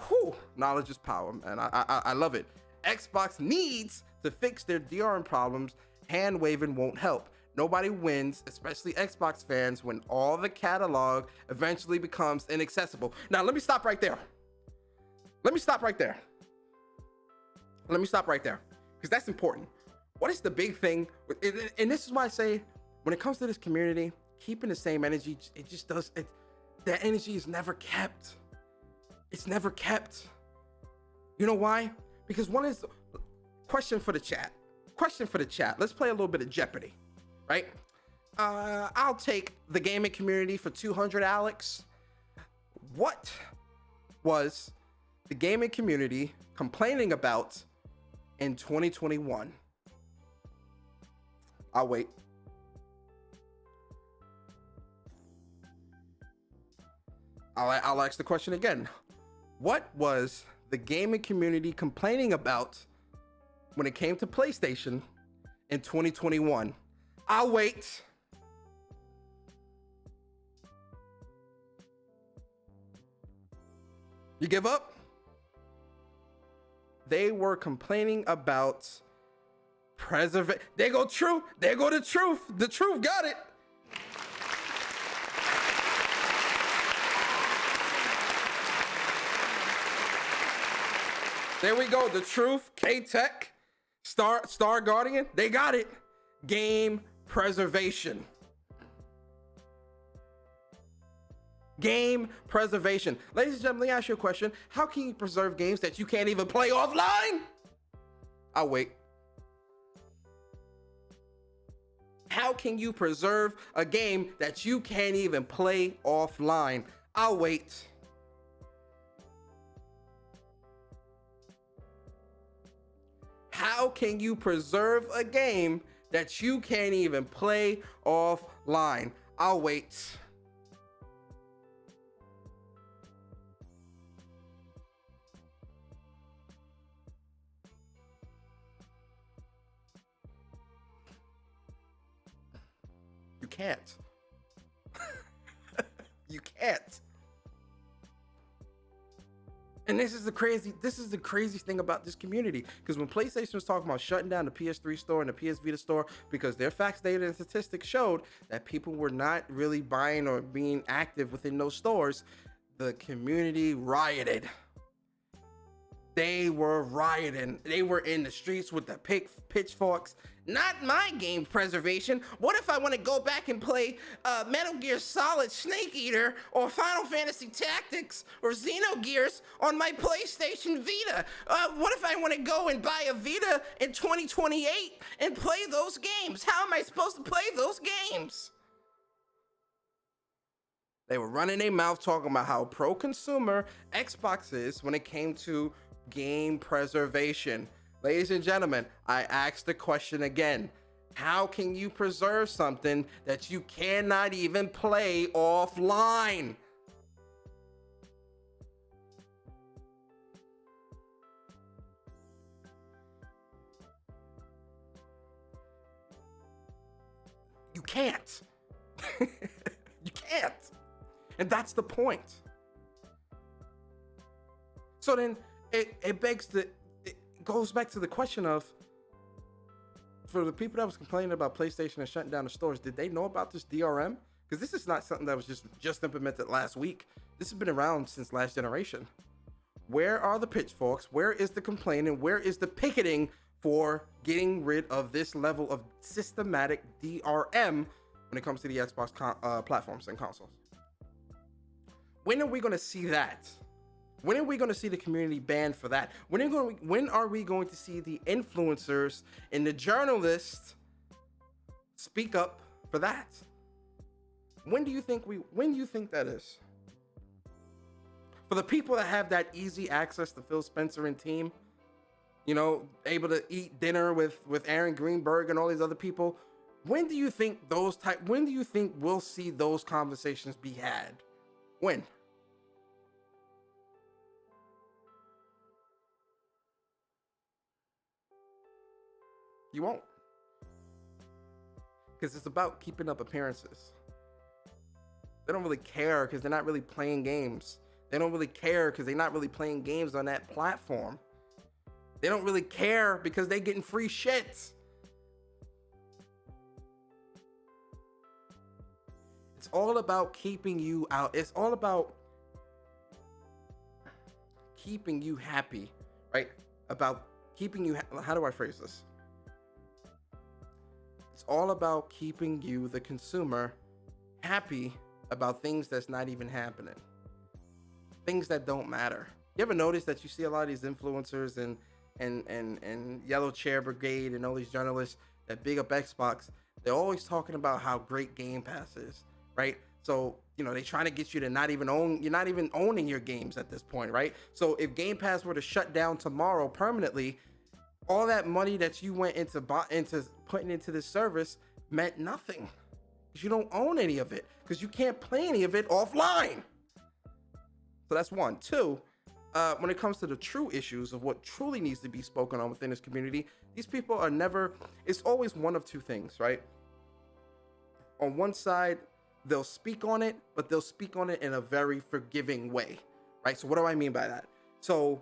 Whew, knowledge is power, man. I love it. Xbox needs to fix their DRM problems. Hand waving won't help. Nobody wins, especially Xbox fans, when all the catalog eventually becomes inaccessible. Now, let me stop right there. Let me stop right there. Because that's important. What is the big thing? And this is why I say, when it comes to this community, keeping the same energy, it just does. That energy is never kept. It's never kept. You know why? Because one is, question for the chat. Let's play a little bit of Jeopardy, right? I'll take the gaming community for 200, Alex. What was the gaming community complaining about in 2021? I'll wait. I'll ask the question again. What was the gaming community complaining about when it came to PlayStation in 2021? I'll wait. You give up? They were complaining about preservation. There go truth. There go the truth. The truth got it. There we go. The truth, K-Tech, Star Guardian, they got it. Game preservation. Game preservation. Ladies and gentlemen, let me ask you a question. How can you preserve games that you can't even play offline? I'll wait. How can you preserve a game that you can't even play offline? I'll wait. How can you preserve a game that you can't even play offline? I'll wait. You can't. You can't. And this is the craziest thing about this community. Because when PlayStation was talking about shutting down the PS3 store and the PS Vita store, because their facts, data, and statistics showed that people were not really buying or being active within those stores, the community rioted. They were rioting. They were in the streets with the pitchforks. Not my game preservation. What if I want to go back and play Metal Gear Solid Snake Eater or Final Fantasy Tactics or Xenogears on my PlayStation Vita? What if I want to go and buy a Vita in 2028 and play those games? How am I supposed to play those games? They were running their mouth talking about how pro-consumer Xbox is when it came to game preservation. Ladies and gentlemen, I asked the question again. How can you preserve something that you cannot even play offline? You can't. You can't. And that's the point. So then it goes back to the question of, for the people that was complaining about PlayStation and shutting down the stores, did they know about this DRM? Because this is not something that was just implemented last week. This has been around since last generation. Where are the pitchforks? Where is the complaining? Where is the picketing for getting rid of this level of systematic DRM when it comes to the Xbox platforms and consoles? When are we going to see that? When are we going to see the community banned for that? When are we going to see the influencers and the journalists speak up for that? When do you think that is? For the people that have that easy access to Phil Spencer and team, you know, able to eat dinner with Aaron Greenberg and all these other people, when do you think we'll see those conversations be had? When? You won't. Because it's about keeping up appearances. They don't really care because they're not really playing games. They don't really care because they're not really playing games on that platform. They don't really care because they're getting free shit. It's all about keeping you out. It's all about keeping you happy, right? About keeping you, how do I phrase this? It's all about keeping you, the consumer, happy about things that's not even happening. Things that don't matter. You ever notice that you see a lot of these influencers and Yellow Chair Brigade and all these journalists that big up Xbox, they're always talking about how great Game Pass is, right? So, you know, they trying to get you to not even own, you're not even owning your games at this point, right? So if Game Pass were to shut down tomorrow permanently, all that money that you went into putting into this service meant nothing, because you don't own any of it, because you can't play any of it offline. So that's one. Two, when it comes to the true issues of what truly needs to be spoken on within this community, these people are never, it's always one of two things, right? On one side, they'll speak on it, but they'll speak on it in a very forgiving way, right? So what do I mean by that? So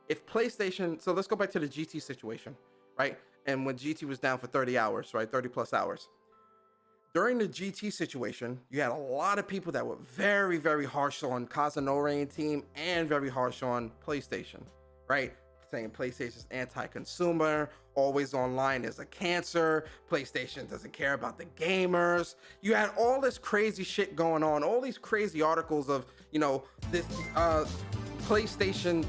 if PlayStation, so let's go back to the GT situation, right? And when GT was down for 30 hours, right? 30 plus hours. During the GT situation, you had a lot of people that were very, very harsh on Kazunori and team and very harsh on PlayStation, right? Saying PlayStation's anti-consumer, always online is a cancer, PlayStation doesn't care about the gamers. You had all this crazy shit going on, all these crazy articles of, you know, this PlayStation,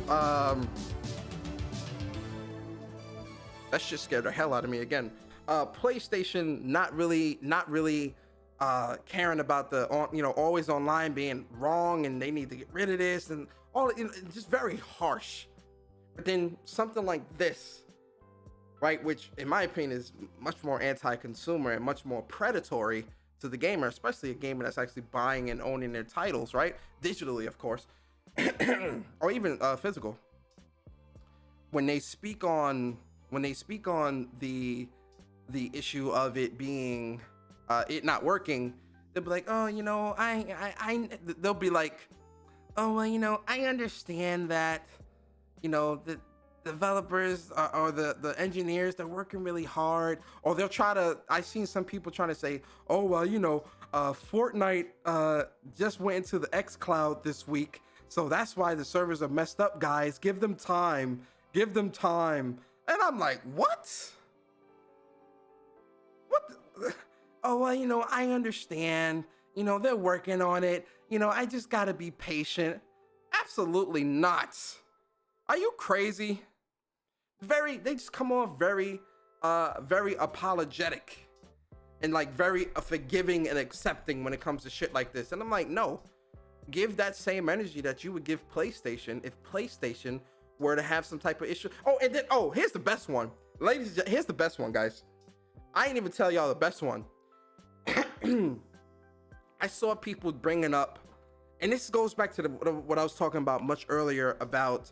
that shit scared the hell out of me again. PlayStation not really caring about the, you know, always online being wrong and they need to get rid of this and all, you know, just very harsh. But then something like this, right, which in my opinion is much more anti-consumer and much more predatory to the gamer, especially a gamer that's actually buying and owning their titles, right, digitally, of course, or even physical. When they speak on the issue of it being it not working, they'll be like, oh, you know, they'll be like, oh, well, you know, I understand that, you know, the developers or the engineers, they're working really hard, or they'll try to, I've seen some people trying to say, oh, well, you know, Fortnite just went into the xCloud this week, so that's why the servers are messed up, guys. Give them time. And I'm like, what? Oh, well, you know, I understand, you know, they're working on it, you know, I just gotta be patient. Absolutely not. Are you crazy? They just come off very apologetic and like very forgiving and accepting when it comes to shit like this. And I'm like, no, give that same energy that you would give PlayStation if PlayStation were to have some type of issue. Oh, and then, oh, here's the best one. Ladies, here's the best one, guys. I ain't even tell y'all the best one. I saw people bringing up, and this goes back to what I was talking about much earlier about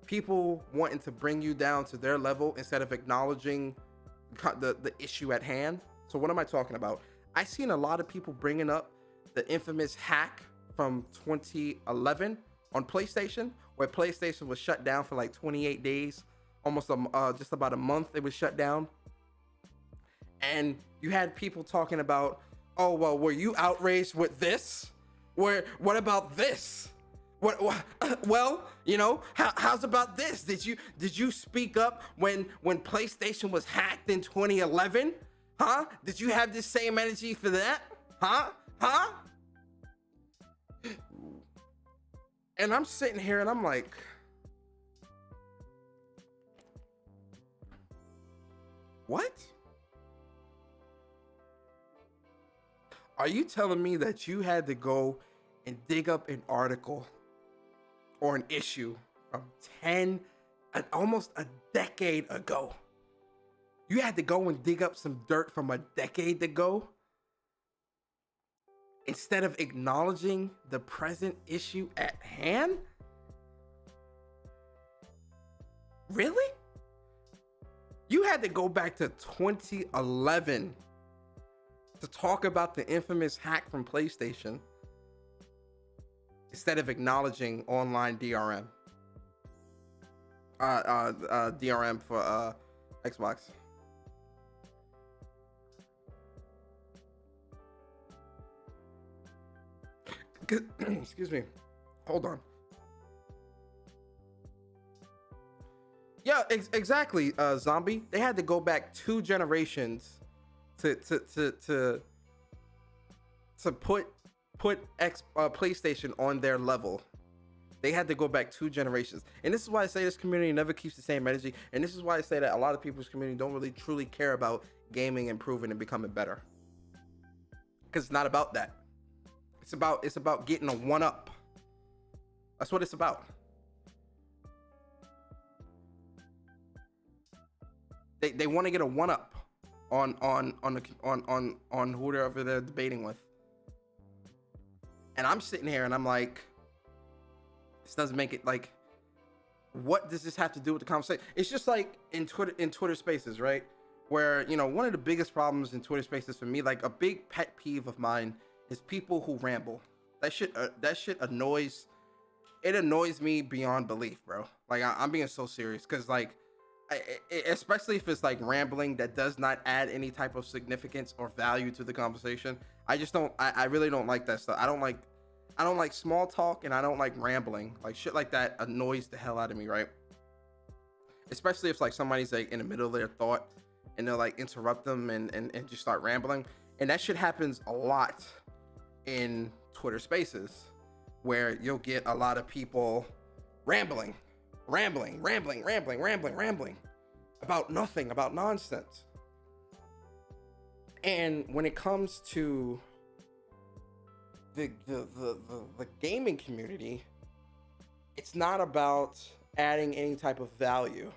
people wanting to bring you down to their level instead of acknowledging the issue at hand. So what am I talking about? I seen a lot of people bringing up the infamous hack from 2011 on PlayStation, where PlayStation was shut down for like 28 days, almost just about a month. It was shut down. And you had people talking about, oh, well, were you outraged with this? What about this? Well, you know, how's about this? Did you speak up when PlayStation was hacked in 2011? Huh? Did you have the same energy for that? Huh? And I'm sitting here and I'm like, what? Are you telling me that you had to go and dig up an article or an issue from almost a decade ago? You had to go and dig up some dirt from a decade ago instead of acknowledging the present issue at hand? Really? You had to go back to 2011 to talk about the infamous hack from PlayStation instead of acknowledging online DRM. DRM for Xbox. Excuse me. Hold on. Yeah, exactly, Zombie. They had to go back 2 generations to put PlayStation on their level. They had to go back 2 generations. And this is why I say this community never keeps the same energy. And this is why I say that a lot of people's community don't really truly care about gaming improving and becoming better. Because it's not about that. It's about getting a 1-up. That's what it's about. They want to get a 1-up on whoever they're debating with. And I'm sitting here and I'm like, this doesn't make it, like, what does this have to do with the conversation? It's just like in Twitter Spaces, right? Where, you know, one of the biggest problems in Twitter Spaces for me, like a big pet peeve of mine, is people who ramble. That shit annoys me beyond belief, bro. Like I'm being so serious, because like, especially if it's like rambling that does not add any type of significance or value to the conversation. I really don't like that stuff. I don't like small talk, and I don't like rambling. Like shit like that annoys the hell out of me, right? Especially if like somebody's like in the middle of their thought and they'll like interrupt them and just start rambling. And that shit happens a lot in Twitter Spaces, where you'll get a lot of people rambling about nothing, about nonsense. And when it comes to the gaming community, it's not about adding any type of value,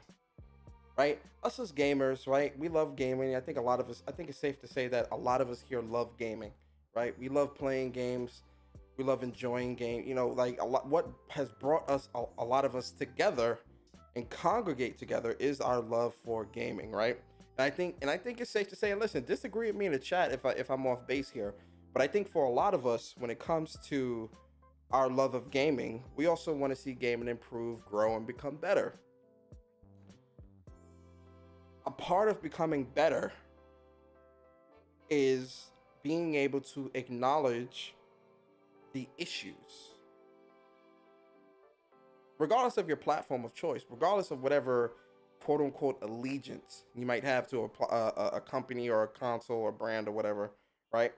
right? Us as gamers, right? We love gaming. I think it's safe to say that a lot of us here love gaming, right? We love playing games. We love enjoying games. You know, like what has brought us, a lot of us together and congregate together is our love for gaming, right? And I think it's safe to say, and listen, disagree with me in the chat if I'm off base here, but I think for a lot of us, when it comes to our love of gaming, we also want to see gaming improve, grow, and become better. A part of becoming better is being able to acknowledge the issues, regardless of your platform of choice, regardless of whatever quote unquote allegiance you might have to a company or a console or brand or whatever, right?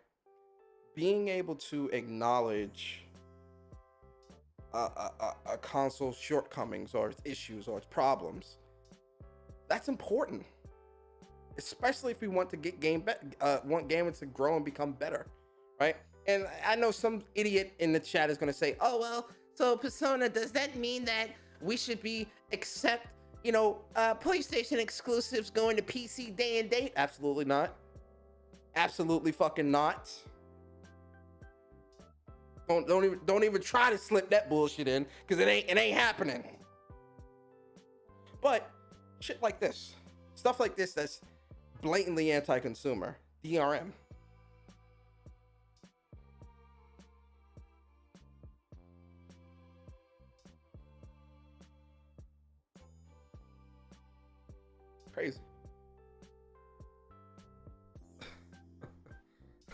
Being able to acknowledge a console's shortcomings or its issues or its problems, that's important, especially if we want to get want gaming to grow and become better, right? And I know some idiot in the chat is going to say, oh, well, so Persona, does that mean that we should accept, PlayStation exclusives going to PC day and date? Absolutely not. Absolutely fucking not. Don't even try to slip that bullshit in, because it ain't happening. But shit like this, stuff like this that's blatantly anti-consumer, DRM. Crazy.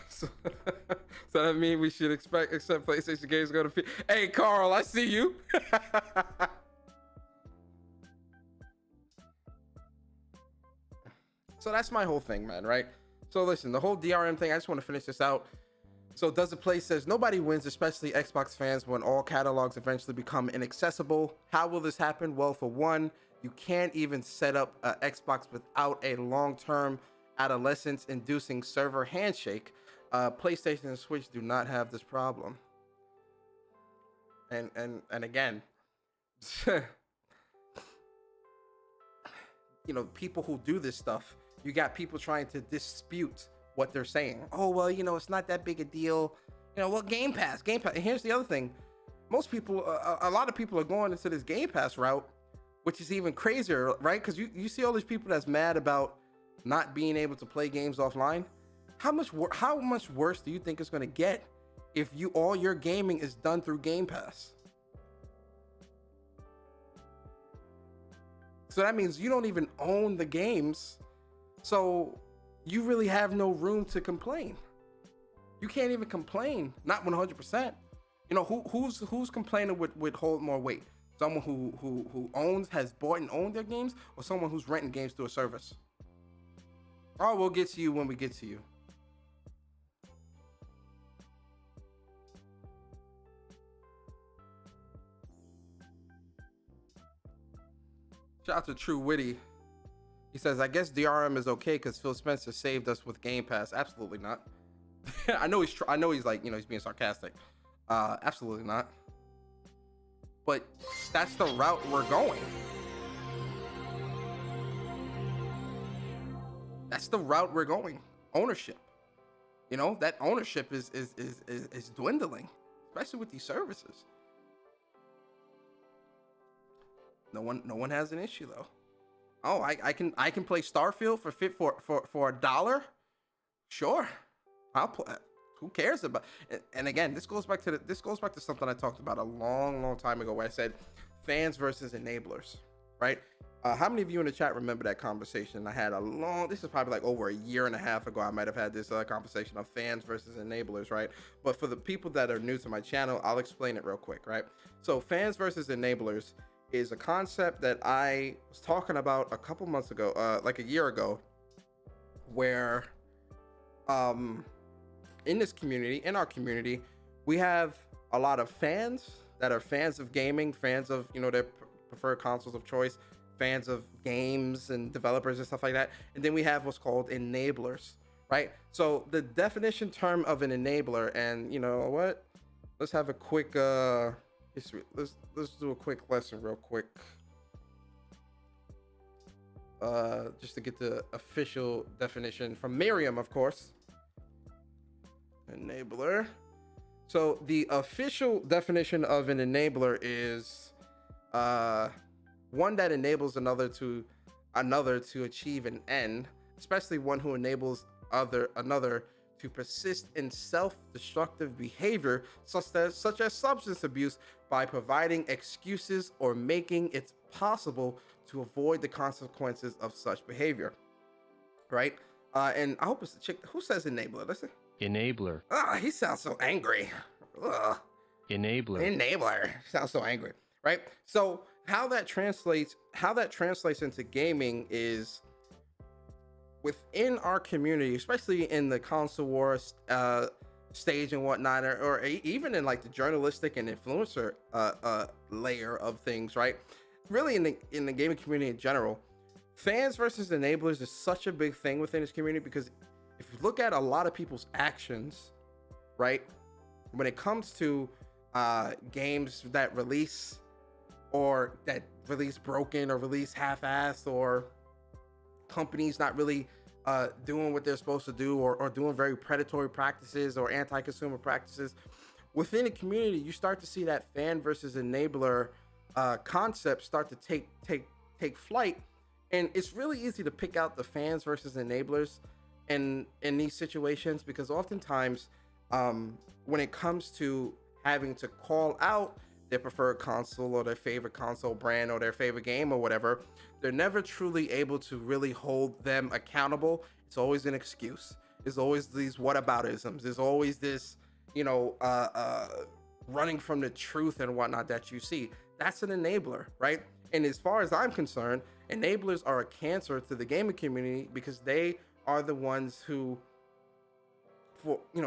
So that means we should accept PlayStation games go to Hey Carl, I see you. So that's my whole thing, man, right? So listen, the whole DRM thing, I just want to finish this out. So Does It Play says, nobody wins, especially Xbox fans, when all catalogs eventually become inaccessible. How will this happen? Well, for one, you can't even set up an Xbox without a long-term adolescence-inducing server handshake. PlayStation and Switch do not have this problem. And again, people who do this stuff, you got people trying to dispute what they're saying. Oh, well, it's not that big a deal. Well, Game Pass. And here's the other thing. Most people, a lot of people are going into this Game Pass route, which is even crazier, right? Because you see all these people that's mad about not being able to play games offline. How much worse do you think it's going to get if all your gaming is done through Game Pass. So that means you don't even own the games. So you really have no room to complain. You can't even complain, not 100%. You know, who's complaining would hold more weight? Someone who owns, has bought and owned their games, or someone who's renting games through a service? Oh, we'll get to you when we get to you. Shout out to True Witty. He says, I guess DRM is okay because Phil Spencer saved us with Game Pass. Absolutely not. I know he's like, you know, he's being sarcastic. Absolutely not. But that's the route we're going. That's the route we're going. Ownership. You know, that ownership is dwindling, especially with these services. No one has an issue though. Oh, I can play Starfield for $1. Sure, I'll play. Who cares about? And again, this goes back to something I talked about a long time ago, where I said fans versus enablers, right? How many of you in the chat remember that conversation? I had this is probably like over a year and a half ago. I might have had this conversation of fans versus enablers, right? But for the people that are new to my channel, I'll explain it real quick, right? So fans versus enablers is a concept that I was talking about a couple months ago, like a year ago, where in this community, in our community, we have a lot of fans that are fans of gaming, fans of, you know, their preferred consoles of choice, fans of games and developers and stuff like that. And then we have what's called enablers, right? So the definition term of an enabler, and you know what? Let's have a quick history. Let's do a quick lesson real quick. Just to get the official definition from Merriam, of course. Enabler. So the official definition of an enabler is one that enables another to achieve an end, especially one who enables another to persist in self-destructive behavior such as substance abuse by providing excuses or making it possible to avoid the consequences of such behavior, right? And I hope it's the chick who says enabler. Listen. Enabler. He sounds so angry. Ugh. Enabler sounds so angry, right? So how that translates into gaming is within our community, especially in the console war stage and whatnot, or even in like the journalistic and influencer layer of things, right? Really in the gaming community in general, fans versus enablers is such a big thing within this community, because if you look at a lot of people's actions, right, when it comes to games that release broken or release half-assed, or companies not really doing what they're supposed to do, or doing very predatory practices or anti-consumer practices within a community, you start to see that fan versus enabler concept start to take flight. And it's really easy to pick out the fans versus enablers in these situations, because oftentimes when it comes to having to call out their preferred console or their favorite console brand or their favorite game or whatever, they're never truly able to really hold them accountable. It's always an excuse. There's always these whataboutisms. There's always this, you know, running from the truth and whatnot that you see. That's an enabler, right? And as far as I'm concerned, enablers are a cancer to the gaming community, because they are the ones who,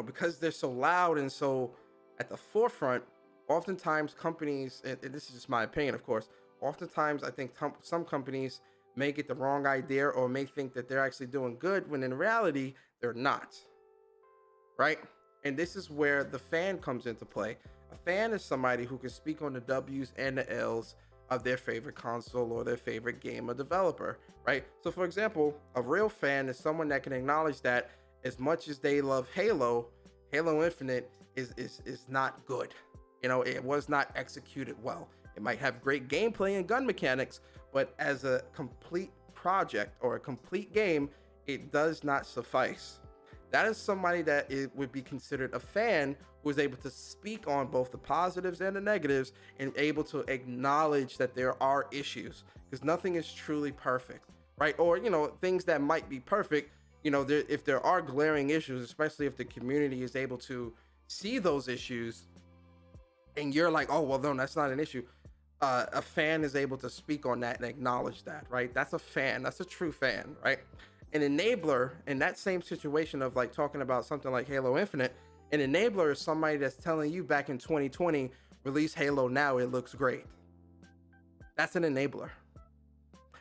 because they're so loud and so at the forefront, oftentimes companies, and this is just my opinion, of course, oftentimes I think some companies may get the wrong idea or may think that they're actually doing good, when in reality, they're not, right? And this is where the fan comes into play. A fan is somebody who can speak on the W's and the L's of their favorite console or their favorite game or developer, right? So for example, a real fan is someone that can acknowledge that as much as they love Halo Infinite is not good. You know, it was not executed well. It might have great gameplay and gun mechanics, but as a complete project or a complete game, it does not suffice. That is somebody that it would be considered a fan who is able to speak on both the positives and the negatives and able to acknowledge that there are issues, because nothing is truly perfect, right? Or, you know, things that might be perfect, you know, if there are glaring issues, especially if the community is able to see those issues and you're like, oh, well, no, that's not an issue. A fan is able to speak on that and acknowledge that, right? That's a fan. That's a true fan, right? An enabler in that same situation of like talking about something like Halo Infinite, an enabler is somebody that's telling you back in 2020, release Halo now, it looks great. That's an enabler.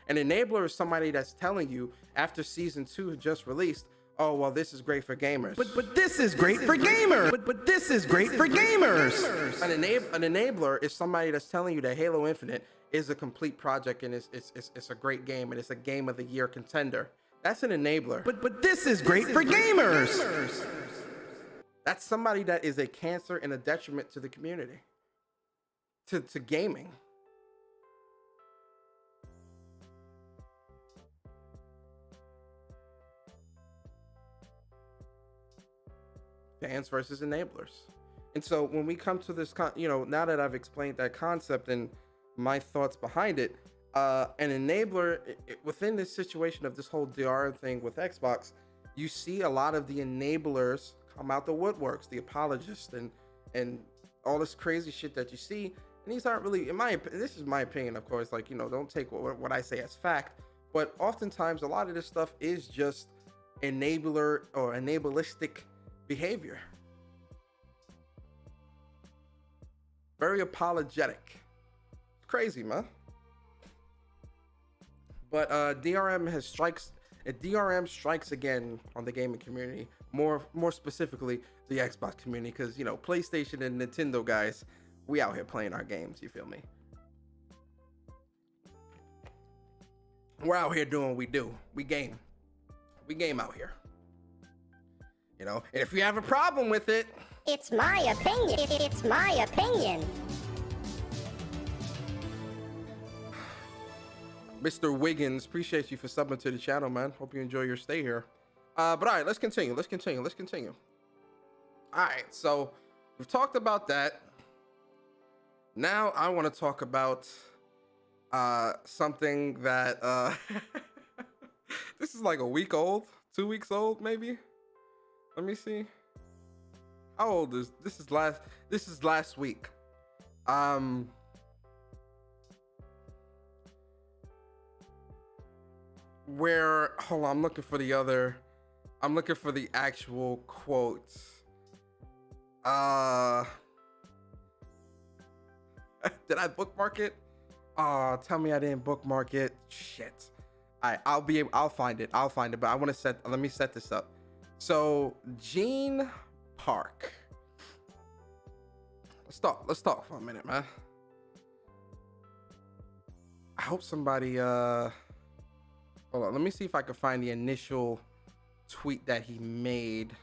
An enabler is somebody that's telling you after season 2 had just released, oh, well, this is great for gamers. But this is great for gamers. But this is great for gamers. An enabler is somebody that's telling you that Halo Infinite is a complete project and it's a great game and it's a game of the year contender. That's an enabler. But this is great for gamers. That's somebody that is a cancer and a detriment to the community, to gaming. Fans versus enablers. And so when we come to this, you know, now that I've explained that concept and my thoughts behind it, an enabler within this situation of this whole DRM thing with Xbox, you see a lot of the enablers come out the woodworks, the apologists and all this crazy shit that you see. And these aren't really, this is my opinion, of course, like, you know, don't take what I say as fact, but oftentimes a lot of this stuff is just enabler or enablistic behavior. Very apologetic. It's crazy, man. But DRM strikes again on the gaming community, more specifically the Xbox community, because, you know, PlayStation and Nintendo guys, we out here playing our games, you feel me? We're out here doing what we do. We game out here. You know, and if you have a problem with it, It's my opinion. It's my opinion. Mr. Wiggins, appreciate you for subbing to the channel, man. Hope you enjoy your stay here. But all right, let's continue. All right, so we've talked about that. Now I want to talk about something that this is like a week old, 2 weeks old, maybe. Let me see. How old is this? This is last week. Where, hold on, I'm looking for the actual quotes. Did I bookmark it? Tell me I didn't bookmark it. Shit. I'll find it, but let me set this up. So Gene Park. Let's talk for a minute, man. I hope somebody hold on, let me see if I can find the initial tweet that he made.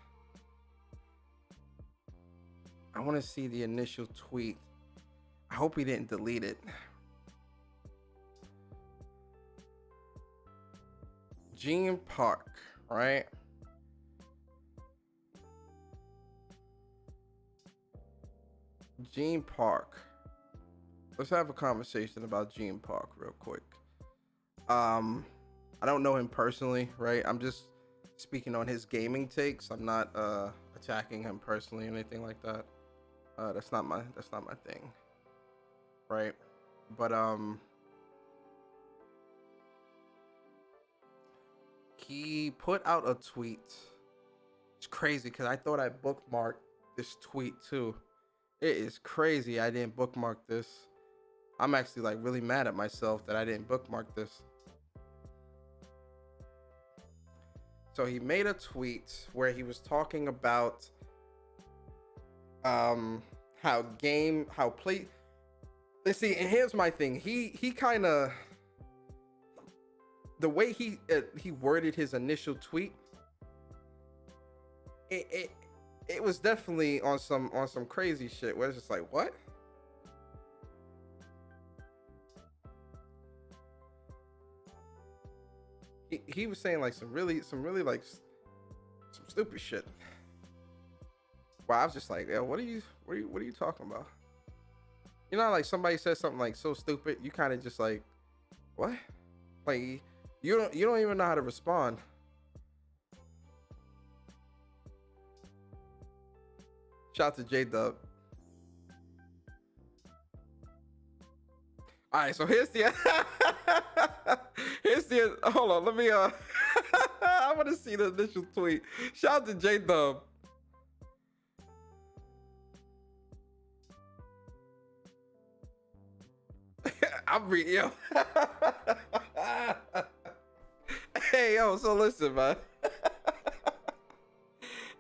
I want to see the initial tweet. I hope he didn't delete it. Gene Park, right? Gene Park. Let's have a conversation about Gene Park real quick. I don't know him personally, right? I'm just speaking on his gaming takes. I'm not attacking him personally or anything like that. That's not my thing, right? But he put out a tweet. It's crazy because I thought I bookmarked this tweet too. It is crazy I didn't bookmark this. I'm actually like really mad at myself that I didn't bookmark this. So he made a tweet where he was talking about let's see, and here's my thing. He kind of, the way he worded his initial tweet, it was definitely on some crazy shit where it's just like, what? He was saying like some really like stupid shit. Wow, I was just like, yo, what are you talking about? You know, like somebody says something like so stupid, you kind of just like, what? Like you don't even know how to respond. Shout out to J-Dub. All right, so here's the hold on, let me I want to see the initial tweet. Shout out to J-Dub. I'm reading, yo. Hey, yo, so listen, man.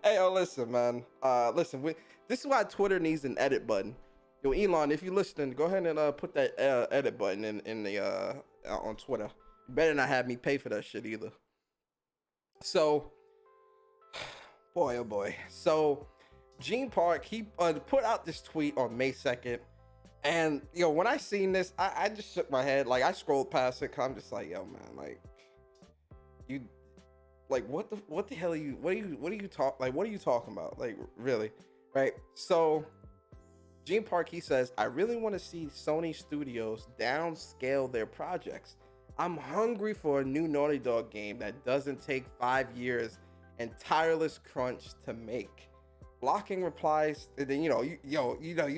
Hey, yo, listen, man. Listen, this is why Twitter needs an edit button. Yo, Elon, if you're listening, go ahead and put that edit button in the on Twitter. You better not have me pay for that shit either. So, boy, oh boy. So, Gene Park, he put out this tweet on May 2nd. And, yo, when I seen this, I just shook my head. Like, I scrolled past it, 'cause I'm just like, yo, man, like, you, like, what the hell are you, what are you talking about? Like, really, right? So, Gene Park, he says, I really want to see Sony Studios downscale their projects. I'm hungry for a new Naughty Dog game that doesn't take 5 years and tireless crunch to make. Blocking replies, and then you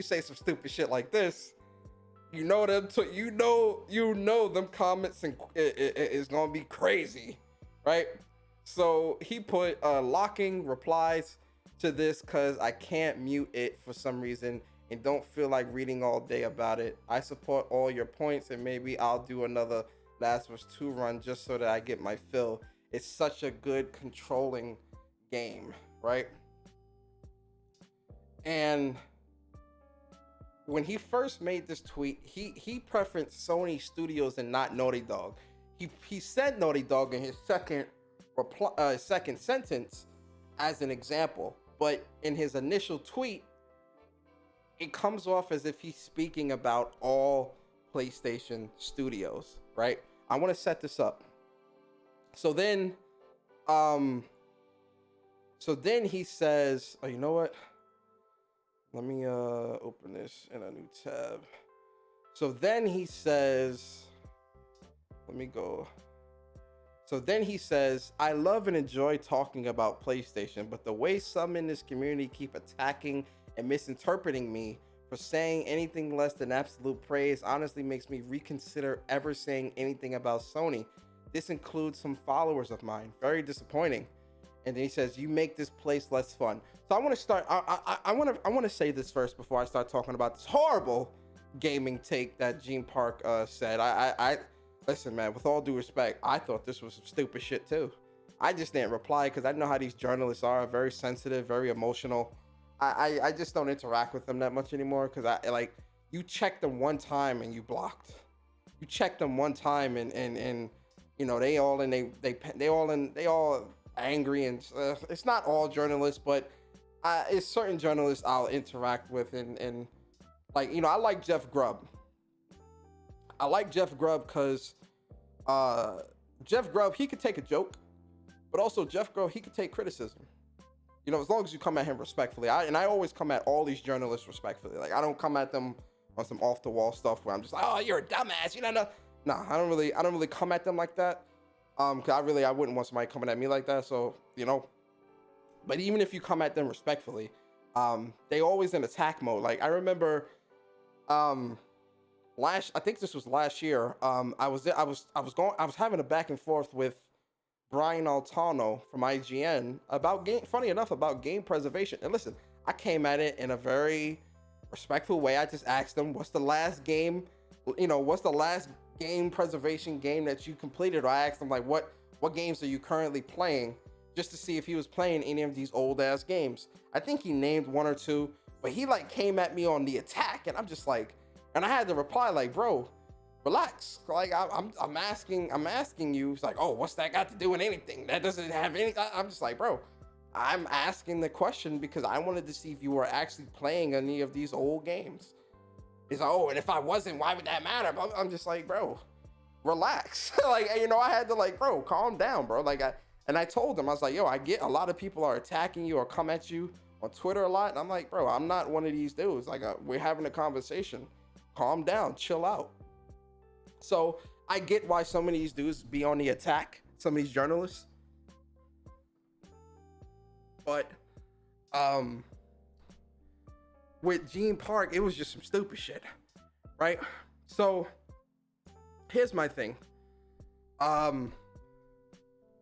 say some stupid shit like this, you know them comments and is gonna be crazy, right? So he put locking replies to this because I can't mute it for some reason and don't feel like reading all day about it. I support all your points and maybe I'll do another Last of Us 2 run just so that I get my fill. It's such a good controlling game, right? And when he first made this tweet, he preferenced Sony Studios and not Naughty Dog. He said Naughty Dog in his second sentence as an example, but in his initial tweet, it comes off as if he's speaking about all PlayStation studios, right? I want to set this up. So then he says, oh, you know what? Let me open this in a new tab. So then he says, I love and enjoy talking about PlayStation, but the way some in this community keep attacking and misinterpreting me for saying anything less than absolute praise honestly makes me reconsider ever saying anything about Sony. This includes some followers of mine. Very disappointing. And then he says, you make this place less fun. So I want to start, I want to say this first before I start talking about this horrible gaming take that Gene Park said. I listen, man, with all due respect, I thought this was some stupid shit too. I just didn't reply because I know how these journalists are, very sensitive, very emotional. I just don't interact with them that much anymore because you checked them one time and you blocked. You checked them one time and you know they all angry and it's not all journalists, but it's certain journalists I'll interact with and like, you know, I like Jeff Grubb. I like Jeff Grubb because Jeff Grubb, he could take a joke, but also Jeff Grubb, he could take criticism. You know, as long as you come at him respectfully. I always come at all these journalists respectfully. Like, I don't come at them on some off the wall stuff where I'm just like, oh, you're a dumbass. You know, no, I don't really come at them like that. Cause I wouldn't want somebody coming at me like that. So, you know, but even if you come at them respectfully, they always in attack mode. Like I remember, I think this was last year. I was having a back and forth with Brian Altano from IGN about game preservation. And listen, I came at it in a very respectful way. I just asked him, what's the last game preservation game that you completed? Or I asked him like, what games are you currently playing, just to see if he was playing any of these old ass games. I think he named one or two, but he like came at me on the attack, and I'm just like, and I had to reply like, bro, relax. Like I'm asking you. It's like, oh, what's that got to do with anything? That doesn't have any. I'm just like, bro, I'm asking the question because I wanted to see if you were actually playing any of these old games. He's like, oh, and if I wasn't, why would that matter? I'm just like, bro, relax. Like, you know, I had to like, bro, calm down, bro. Like And I told him, I was like, yo, I get a lot of people are attacking you or come at you on Twitter a lot. And I'm like, bro, I'm not one of these dudes. Like, we're having a conversation. Calm down, chill out. So I get why some of these dudes be on the attack, some of these journalists. But with Gene Park, it was just some stupid shit, right? So here's my thing.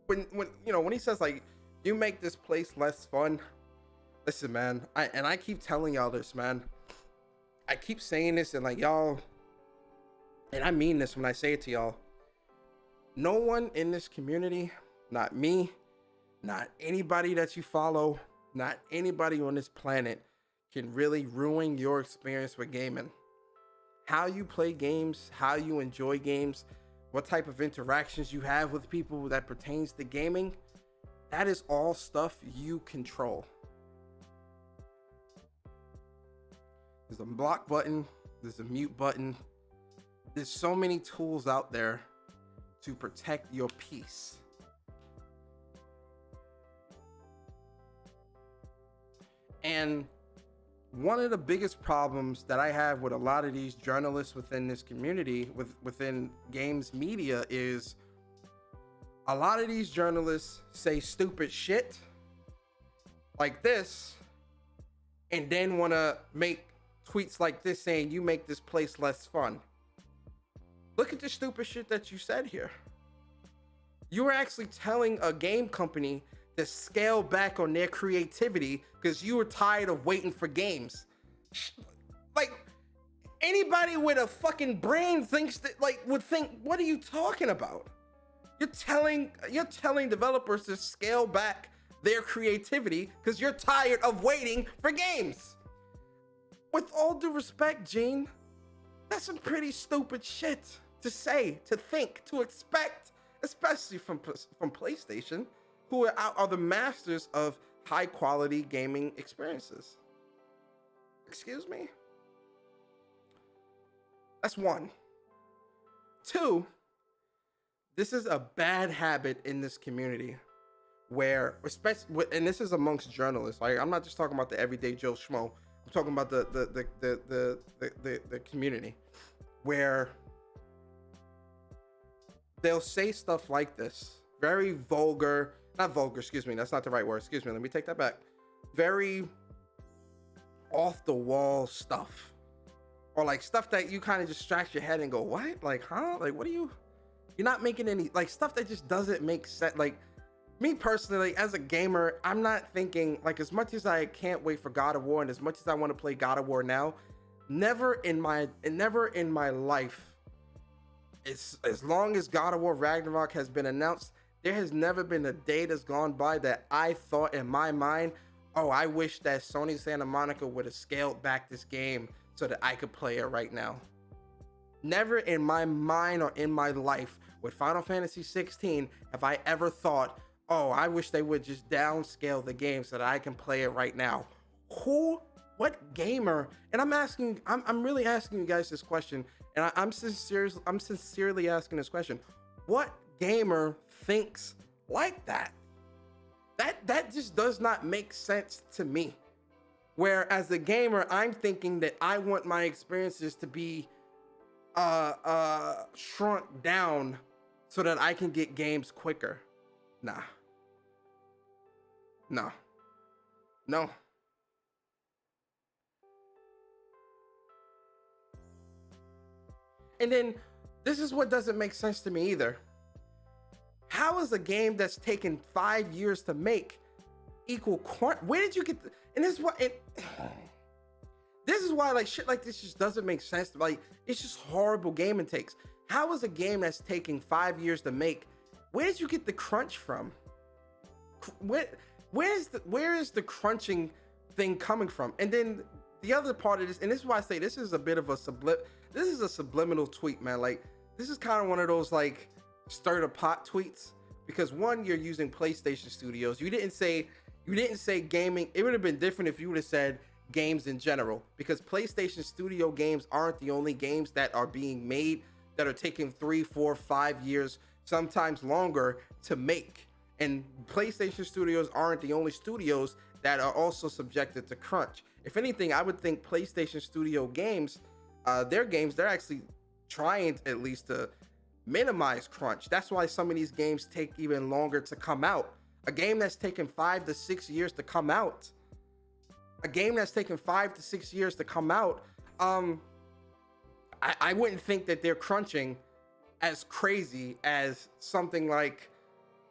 When he says like, you make this place less fun, listen, man, I keep telling y'all this, man. I keep saying this, and like, y'all, and I mean this when I say it to y'all. No one in this community, not me, not anybody that you follow, not anybody on this planet can really ruin your experience with gaming. How you play games, how you enjoy games, what type of interactions you have with people that pertains to gaming, that is all stuff you control. There's a block button, there's a mute button. There's so many tools out there to protect your peace. And one of the biggest problems that I have with a lot of these journalists within this community, within games media, is a lot of these journalists say stupid shit like this and then want to make tweets like this saying you make this place less fun. Look at the stupid shit that you said here. You were actually telling a game company to scale back on their creativity because you were tired of waiting for games. Like, anybody with a fucking brain thinks that, like, would think, what are you talking about? You're telling developers to scale back their creativity because you're tired of waiting for games. With all due respect, Gene, that's some pretty stupid shit to say, to think, to expect, especially from PlayStation, who are the masters of high quality gaming experiences. Excuse me? That's one. Two, this is a bad habit in this community where, especially, and this is amongst journalists. Like, I'm not just talking about the everyday Joe Schmo. I'm talking about the community where they'll say stuff like this, very vulgar, not vulgar, excuse me, that's not the right word, excuse me, let me take that back. Very off the wall stuff, or like stuff that you kind of just scratch your head and go, what? Like, huh? Like, what are you're not making any, like, stuff that just doesn't make sense. Like, me personally, as a gamer, I'm not thinking, like, as much as I can't wait for God of War and as much as I want to play God of War now, never in my life, as long as God of War Ragnarok has been announced, there has never been a day that's gone by that I thought in my mind, oh, I wish that Sony Santa Monica would have scaled back this game so that I could play it right now. Never in my mind or in my life with Final Fantasy 16 have I ever thought, oh, I wish they would just downscale the game so that I can play it right now. What gamer, and I'm really asking you guys this question, and I'm sincerely asking this question. What gamer thinks like that? That just does not make sense to me. Where as a gamer, I'm thinking that I want my experiences to be shrunk down so that I can get games quicker. No. And then this is what doesn't make sense to me either. How is a game that's taken 5 years to make equal where did you get and this is what this is why, like, shit like this just doesn't make sense. Like, it's just horrible gaming takes. How is a game that's taking 5 years to make, where did you get the crunch from? Where is the crunching thing coming from? And then the other part of this, and this is why I say this is a bit of a subliminal tweet, man. Like, this is kind of one of those, like, stir the pot tweets, because one, you're using PlayStation Studios. You didn't say gaming. It would have been different if you would have said games in general, because PlayStation Studio games aren't the only games that are being made that are taking 3, 4, 5 years, sometimes longer to make. And PlayStation studios aren't the only studios that are also subjected to crunch. If anything, I would think PlayStation studio games, they're actually trying at least to minimize crunch. That's why some of these games take even longer to come out. A game that's taken 5 to 6 years to come out. I wouldn't think that they're crunching as crazy as something like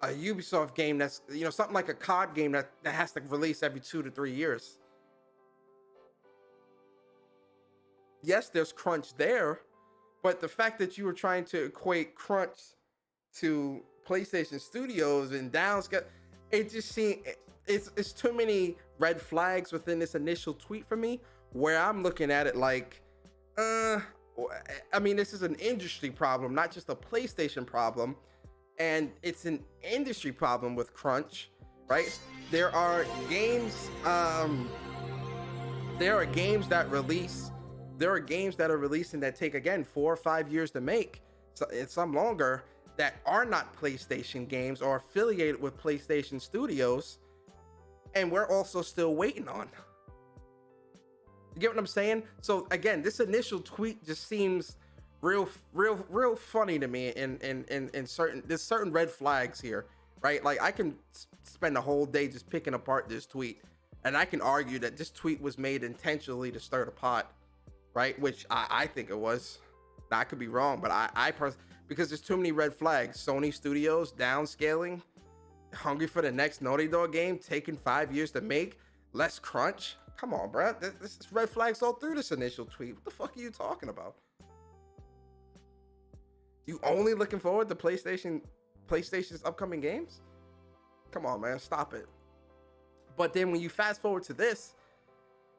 a Ubisoft game that's, something like a COD game that has to release every 2 to 3 years. Yes, there's crunch there, but the fact that you were trying to equate crunch to PlayStation Studios and downscale, it just seems it's too many red flags within this initial tweet for me, where I'm looking at it like, I mean, this is an industry problem, not just a PlayStation problem, and it's an industry problem with crunch, right? There are games that are releasing that take, again, 4 or 5 years to make, so it's some longer, that are not PlayStation games or affiliated with PlayStation Studios, and we're also still waiting on. You get what I'm saying? So again, this initial tweet just seems real funny to me. In certain red flags here, right? Like, I can spend a whole day just picking apart this tweet, and I can argue that this tweet was made intentionally to stir the pot, right? Which I think it was. Now, I could be wrong, but I personally, because there's too many red flags. Sony Studios downscaling, hungry for the next Naughty Dog game, taking 5 years to make, less crunch. Come on, bro. This is red flags all through this initial tweet. What the fuck are you talking about? You only looking forward to PlayStation's upcoming games? Come on, man. Stop it. But then when you fast forward to this,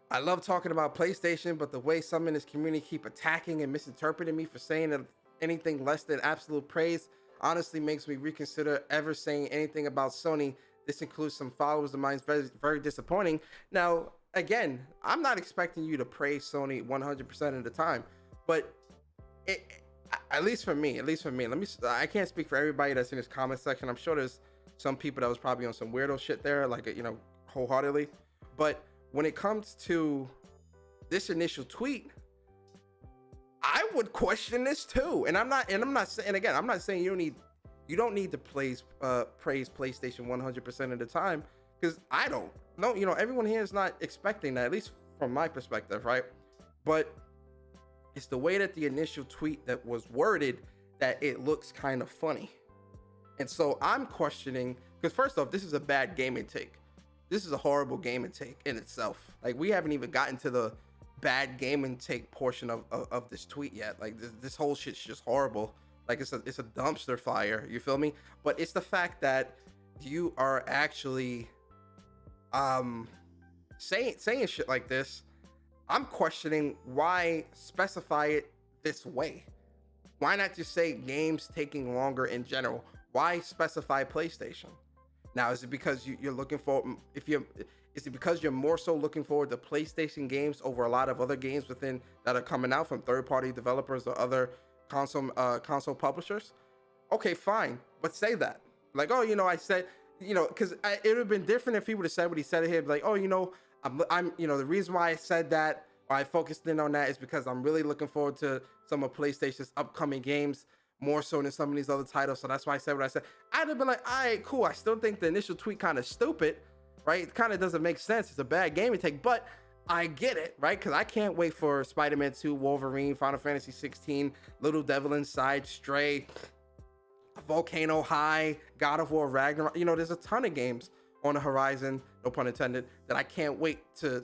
I love talking about PlayStation, but the way some in this community keep attacking and misinterpreting me for saying anything less than absolute praise honestly makes me reconsider ever saying anything about Sony. This includes some followers of mine. It's very, very disappointing. Now, again, I'm not expecting you to praise Sony 100% of the time, but at least for me, I can't speak for everybody that's in this comment section. I'm sure there's some people that was probably on some weirdo shit there, like, wholeheartedly. But when it comes to this initial tweet, I would question this too. And I'm not saying you don't need to praise PlayStation 100% of the time, because I don't. No, everyone here is not expecting that, at least from my perspective, right? But it's the way that the initial tweet that was worded that it looks kind of funny. And so I'm questioning, because first off, this is a bad gaming take. This is a horrible gaming take in itself. Like, we haven't even gotten to the bad gaming take portion of this tweet yet. Like, this whole shit's just horrible. Like, it's a dumpster fire, you feel me? But it's the fact that you are actually saying shit like this. I'm questioning, why specify it this way? Why not just say games taking longer in general? Why specify PlayStation? Now, is it because you're looking for, is it because you're more so looking forward to PlayStation games over a lot of other games that are coming out from third-party developers or other console publishers? Okay, fine, but say that. Like, I said, because it would have been different if he would have said what he said here. Like, I'm the reason why I said that, or I focused in on that, is because I'm really looking forward to some of PlayStation's upcoming games more so than some of these other titles. So that's why I said what I said. I'd have been like, all right, cool. I still think the initial tweet kind of stupid, right? It kind of doesn't make sense. It's a bad game to take, but I get it, right? Because I can't wait for Spider-Man 2, Wolverine, Final Fantasy 16, Little Devil Inside, Stray, Volcano High, God of War Ragnarok. There's a ton of games on the horizon, no pun intended, that I can't wait to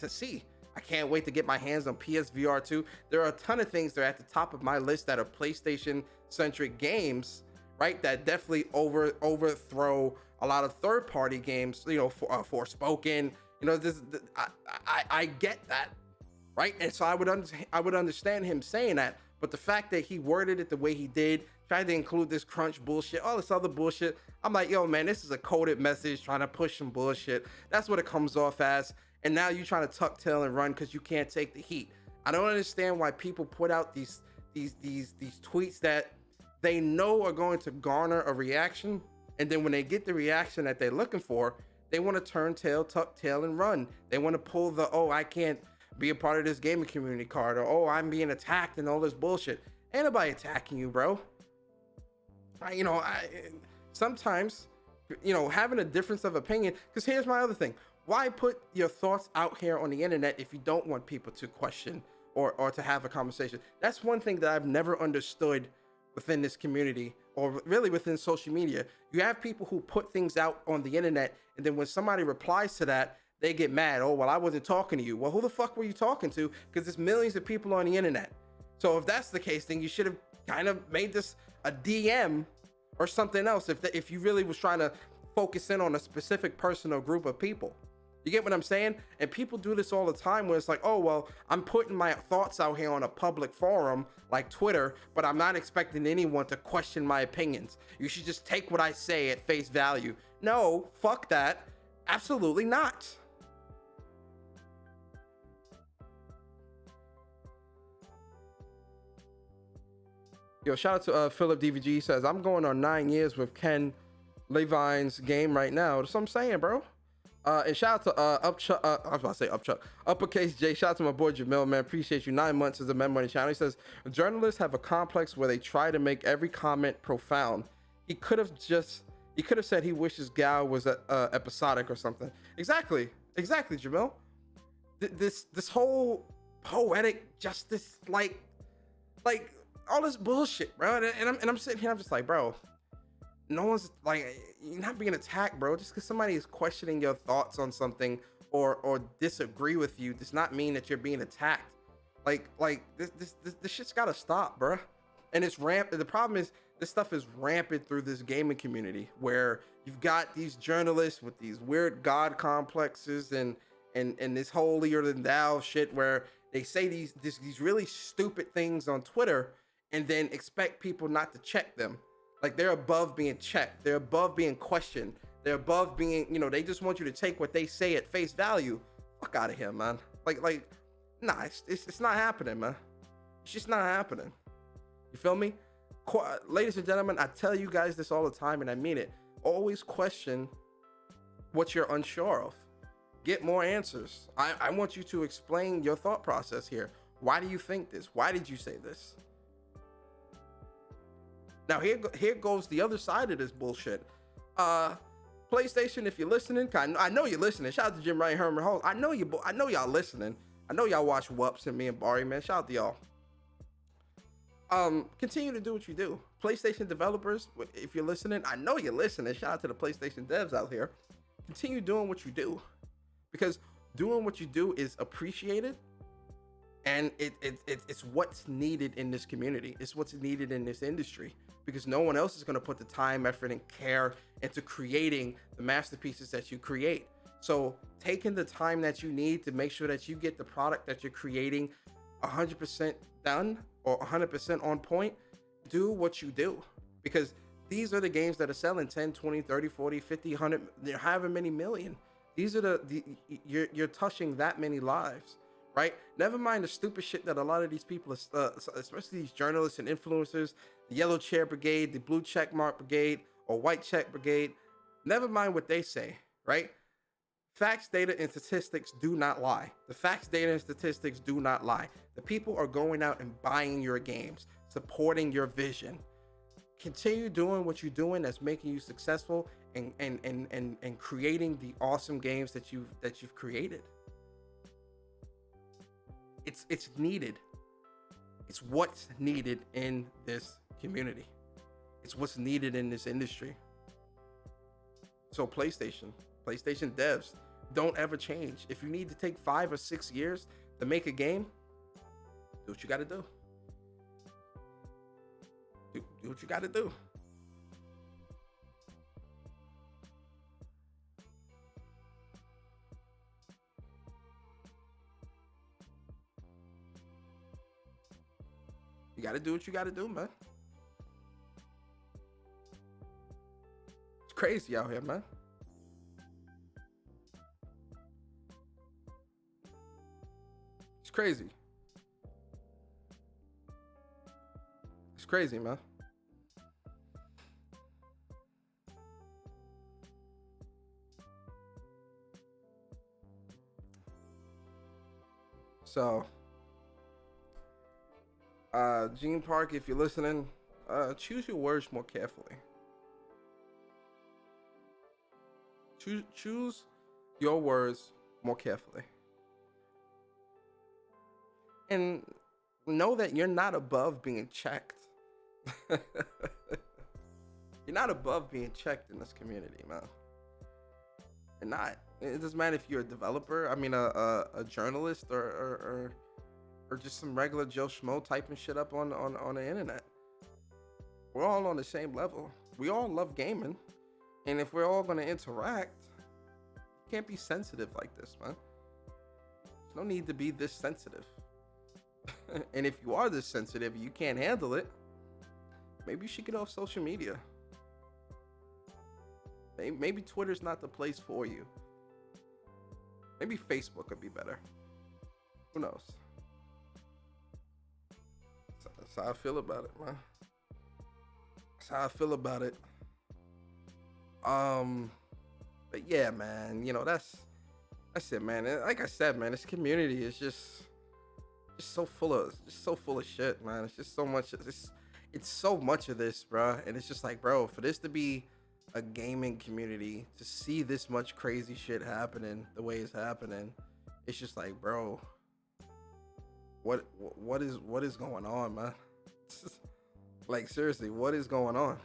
see. I can't wait to get my hands on PSVR 2. There are a ton of things that are at the top of my list that are PlayStation-centric games, right? That definitely overthrow a lot of third-party games. Forspoken. I get that, right? And so I would understand him saying that. But the fact that he worded it the way he did, tried to include this crunch bullshit, all this other bullshit, I'm like, yo, man, this is a coded message trying to push some bullshit. That's what it comes off as. And now you're trying to tuck tail and run because you can't take the heat. I don't understand why people put out these tweets that they know are going to garner a reaction, And then when they get the reaction that they're looking for, they want to turn tail, tuck tail, and run. They want to pull the, oh, I can't be a part of this gaming community card, or oh, I'm being attacked and all this bullshit. Ain't nobody attacking you, bro. Sometimes, having a difference of opinion, because here's my other thing. Why put your thoughts out here on the internet if you don't want people to question or to have a conversation? That's one thing that I've never understood within this community, or really within social media. You have people who put things out on the internet, and then when somebody replies to that, they get mad. Oh, well, I wasn't talking to you. Well, who the fuck were you talking to? Because there's millions of people on the internet. So if that's the case, then you should have kind of made this a DM or something else if you really was trying to focus in on a specific person or group of people. You get what I'm saying? And people do this all the time where it's like, oh, well, I'm putting my thoughts out here on a public forum like Twitter, but I'm not expecting anyone to question my opinions. You should just take what I say at face value. No, fuck that. Absolutely not. Yo, shout out to Philip DVG. He says, I'm going on 9 years with Ken Levine's game right now. That's what I'm saying, bro. And shout out to I was about to say Uppercase J. Shout out to my boy Jamil, man. Appreciate you. 9 months as a member on the channel. He says, journalists have a complex where they try to make every comment profound. He could have said he wishes Gal was episodic or something. Exactly, Jamil. This whole poetic justice, like all this bullshit, bro. And I'm sitting here, I'm just like, bro, no one's like, you're not being attacked, bro. Just because somebody is questioning your thoughts on something or disagree with you does not mean that you're being attacked. Like this shit's gotta stop, bro. And it's rampant. The problem is this stuff is rampant through this gaming community where you've got these journalists with these weird god complexes and this holier than thou shit where they say these really stupid things on Twitter and then expect people not to check them. Like they're above being checked. They're above being questioned. They're above being, they just want you to take what they say at face value. Fuck out of here, man. Nah, it's not happening, man. It's just not happening. You feel me? Ladies and gentlemen, I tell you guys this all the time and I mean it. Always question what you're unsure of. Get more answers. I want you to explain your thought process here. Why do you think this? Why did you say this? Now here goes the other side of this bullshit. PlayStation, if you're listening, I know you're listening. Shout out to Jim Ryan Herman Hall. I know y'all listening. I know y'all watch Wups and me and Barry, man. Shout out to y'all. Continue to do what you do. PlayStation developers, if you're listening, I know you're listening. Shout out to the PlayStation devs out here. Continue doing what you do, because doing what you do is appreciated, and it's what's needed in this community. It's what's needed in this industry, because no one else is going to put the time, effort, and care into creating the masterpieces that you create. So taking the time that you need to make sure that you get the product that you're creating 100% done or 100% on point, do what you do, because these are the games that are selling 10, 20, 30, 40, 50, 100, however many million. These are you're touching that many lives, right? Never mind the stupid shit that a lot of these people, especially these journalists and influencers, the yellow chair brigade, the blue check mark brigade, or white check brigade, never mind what they say, right? Facts, data, and statistics do not lie. The facts, data, and statistics do not lie. The people are going out and buying your games, supporting your vision. Continue doing what you're doing that's making you successful and creating the awesome games that you've created. It's needed. It's what's needed in this community. It's what's needed in this industry. So PlayStation devs, don't ever change. If you need to take 5 or 6 years to make a game, do what you got to do. Do what you got to do. You got to do what you got to do, man. It's crazy out here, man. It's crazy. It's crazy, man. So, Gene Park, if you're listening, choose your words more carefully. Choose your words more carefully. And know that you're not above being checked. You're not above being checked in this community, man. You're not. It doesn't matter if you're a developer, I mean a journalist or just some regular Joe Schmo typing shit up on the internet. We're all on the same level. We all love gaming. And if we're all gonna interact, you can't be sensitive like this, man. There's no need to be this sensitive. And if you are this sensitive, you can't handle it, maybe you should get off social media. Maybe Twitter's not the place for you. Maybe Facebook would be better. Who knows? That's how I feel about it, man. That's how I feel about it. But yeah, man, you know, that's it, man. Like I said, man, this community is just so full of shit, man. It's just so much. It's so much of this, bro. And it's just like, bro, for this to be a gaming community, to see this much crazy shit happening the way it's happening, it's just like, bro, what is going on, man? Like, seriously, what is going on?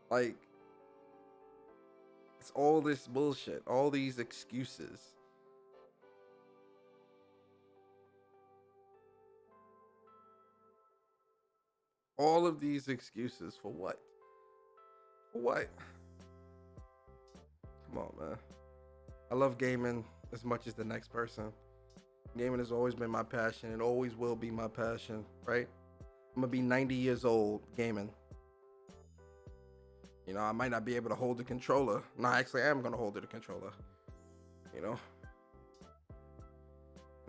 Like, it's all this bullshit, all these excuses. All of these excuses for what? For what? Come on, man. I love gaming as much as the next person. Gaming has always been my passion and always will be my passion, right? I'm gonna be 90 years old gaming. You know, I might not be able to hold the controller. No, actually, I am gonna hold the controller. You know,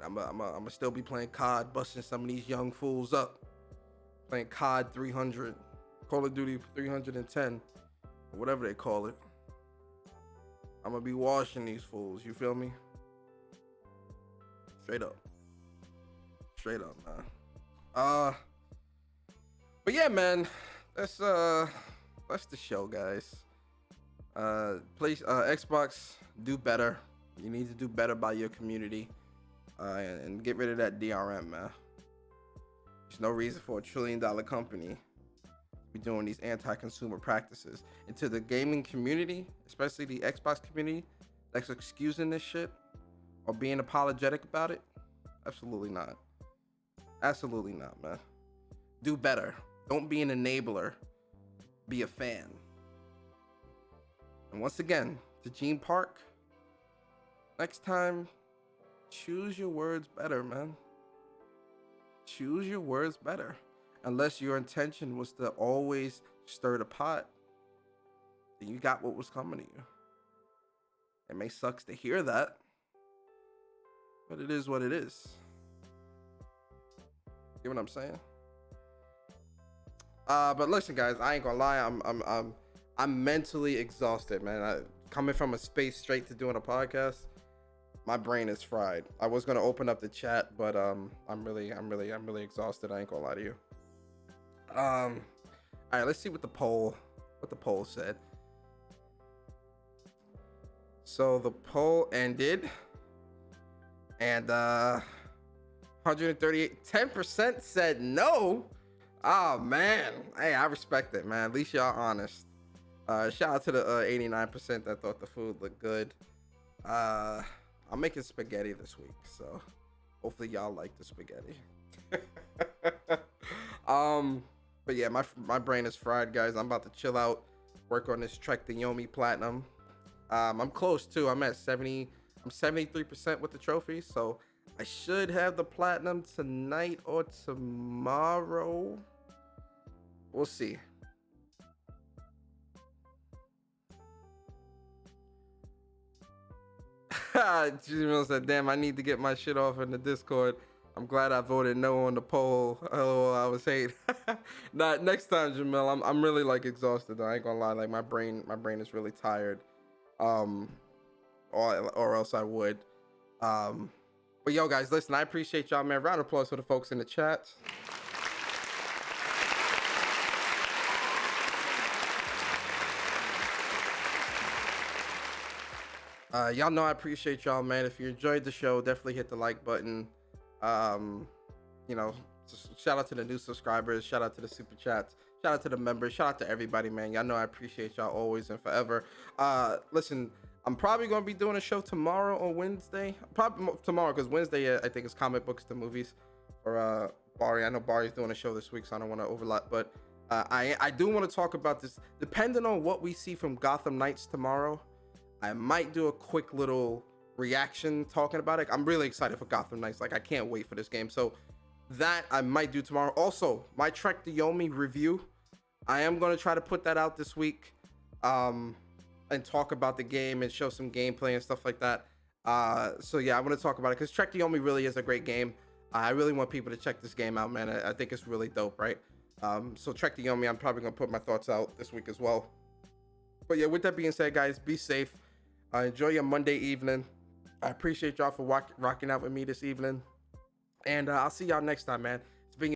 I'm gonna still be playing COD, busting some of these young fools up. Playing COD 300, Call of Duty 310, or whatever they call it. I'm gonna be washing these fools. You feel me? Straight up, man. But yeah, man, that's the show, guys. Xbox, do better. You need to do better by your community, and get rid of that DRM, man. There's no reason for $1 trillion company to be doing these anti-consumer practices. And to the gaming community, especially the Xbox community, that's excusing this shit or being apologetic about it, absolutely not. Absolutely not, man. Do better. Don't be an enabler. Be a fan. And once again, to Gene Park, next time, choose your words better, man. Choose your words better. Unless your intention was to always stir the pot, then you got what was coming to you. It may suck to hear that, but it is what it is. You know what I'm saying? But listen, guys, I ain't gonna lie. I'm mentally exhausted, man. Coming from a space straight to doing a podcast, my brain is fried. I was gonna open up the chat, but I'm really exhausted. I ain't gonna lie to you. All right, let's see what the poll said. So the poll ended, and 138, 10% said no. Oh man, hey, I respect it, man. At least y'all honest. Shout out to the 89% that thought the food looked good. I'm making spaghetti this week, so hopefully y'all like the spaghetti. But yeah, my brain is fried, guys. I'm about to chill out, work on this Trek to Yomi Platinum. I'm close too. I'm 73% with the trophy, so I should have the Platinum tonight or tomorrow. We'll see. Jamil said, damn, I need to get my shit off in the Discord. I'm glad I voted no on the poll. LOL, I was hate. Next time, Jamil, I'm really like exhausted though. I ain't gonna lie, like my brain is really tired. or else I would. But yo, guys, listen, I appreciate y'all, man. Round of applause for the folks in the chat. Y'all know I appreciate y'all, man. If you enjoyed the show, definitely hit the like button. You know, shout out to the new subscribers, shout out to the super chats, shout out to the members, shout out to everybody, man. Y'all know I appreciate y'all always and forever. Listen, I'm probably gonna be doing a show tomorrow or Wednesday. Probably tomorrow, because Wednesday I think is comic books to movies. Or Bari. I know Bari's doing a show this week, so I don't want to overlap. But I do want to talk about this. Depending on what we see from Gotham Knights tomorrow, I might do a quick little reaction talking about it. I'm really excited for Gotham Knights. Like, I can't wait for this game. So that I might do tomorrow. Also, my Trek to Yomi review, I am going to try to put that out this week and talk about the game and show some gameplay and stuff like that. So yeah, I want to talk about it because Trek to Yomi really is a great game. I really want people to check this game out, man. I think it's really dope, right? So Trek to Yomi, I'm probably going to put my thoughts out this week as well. But yeah, with that being said, guys, be safe. Enjoy your Monday evening. I appreciate y'all for rocking out with me this evening. And I'll see y'all next time, man.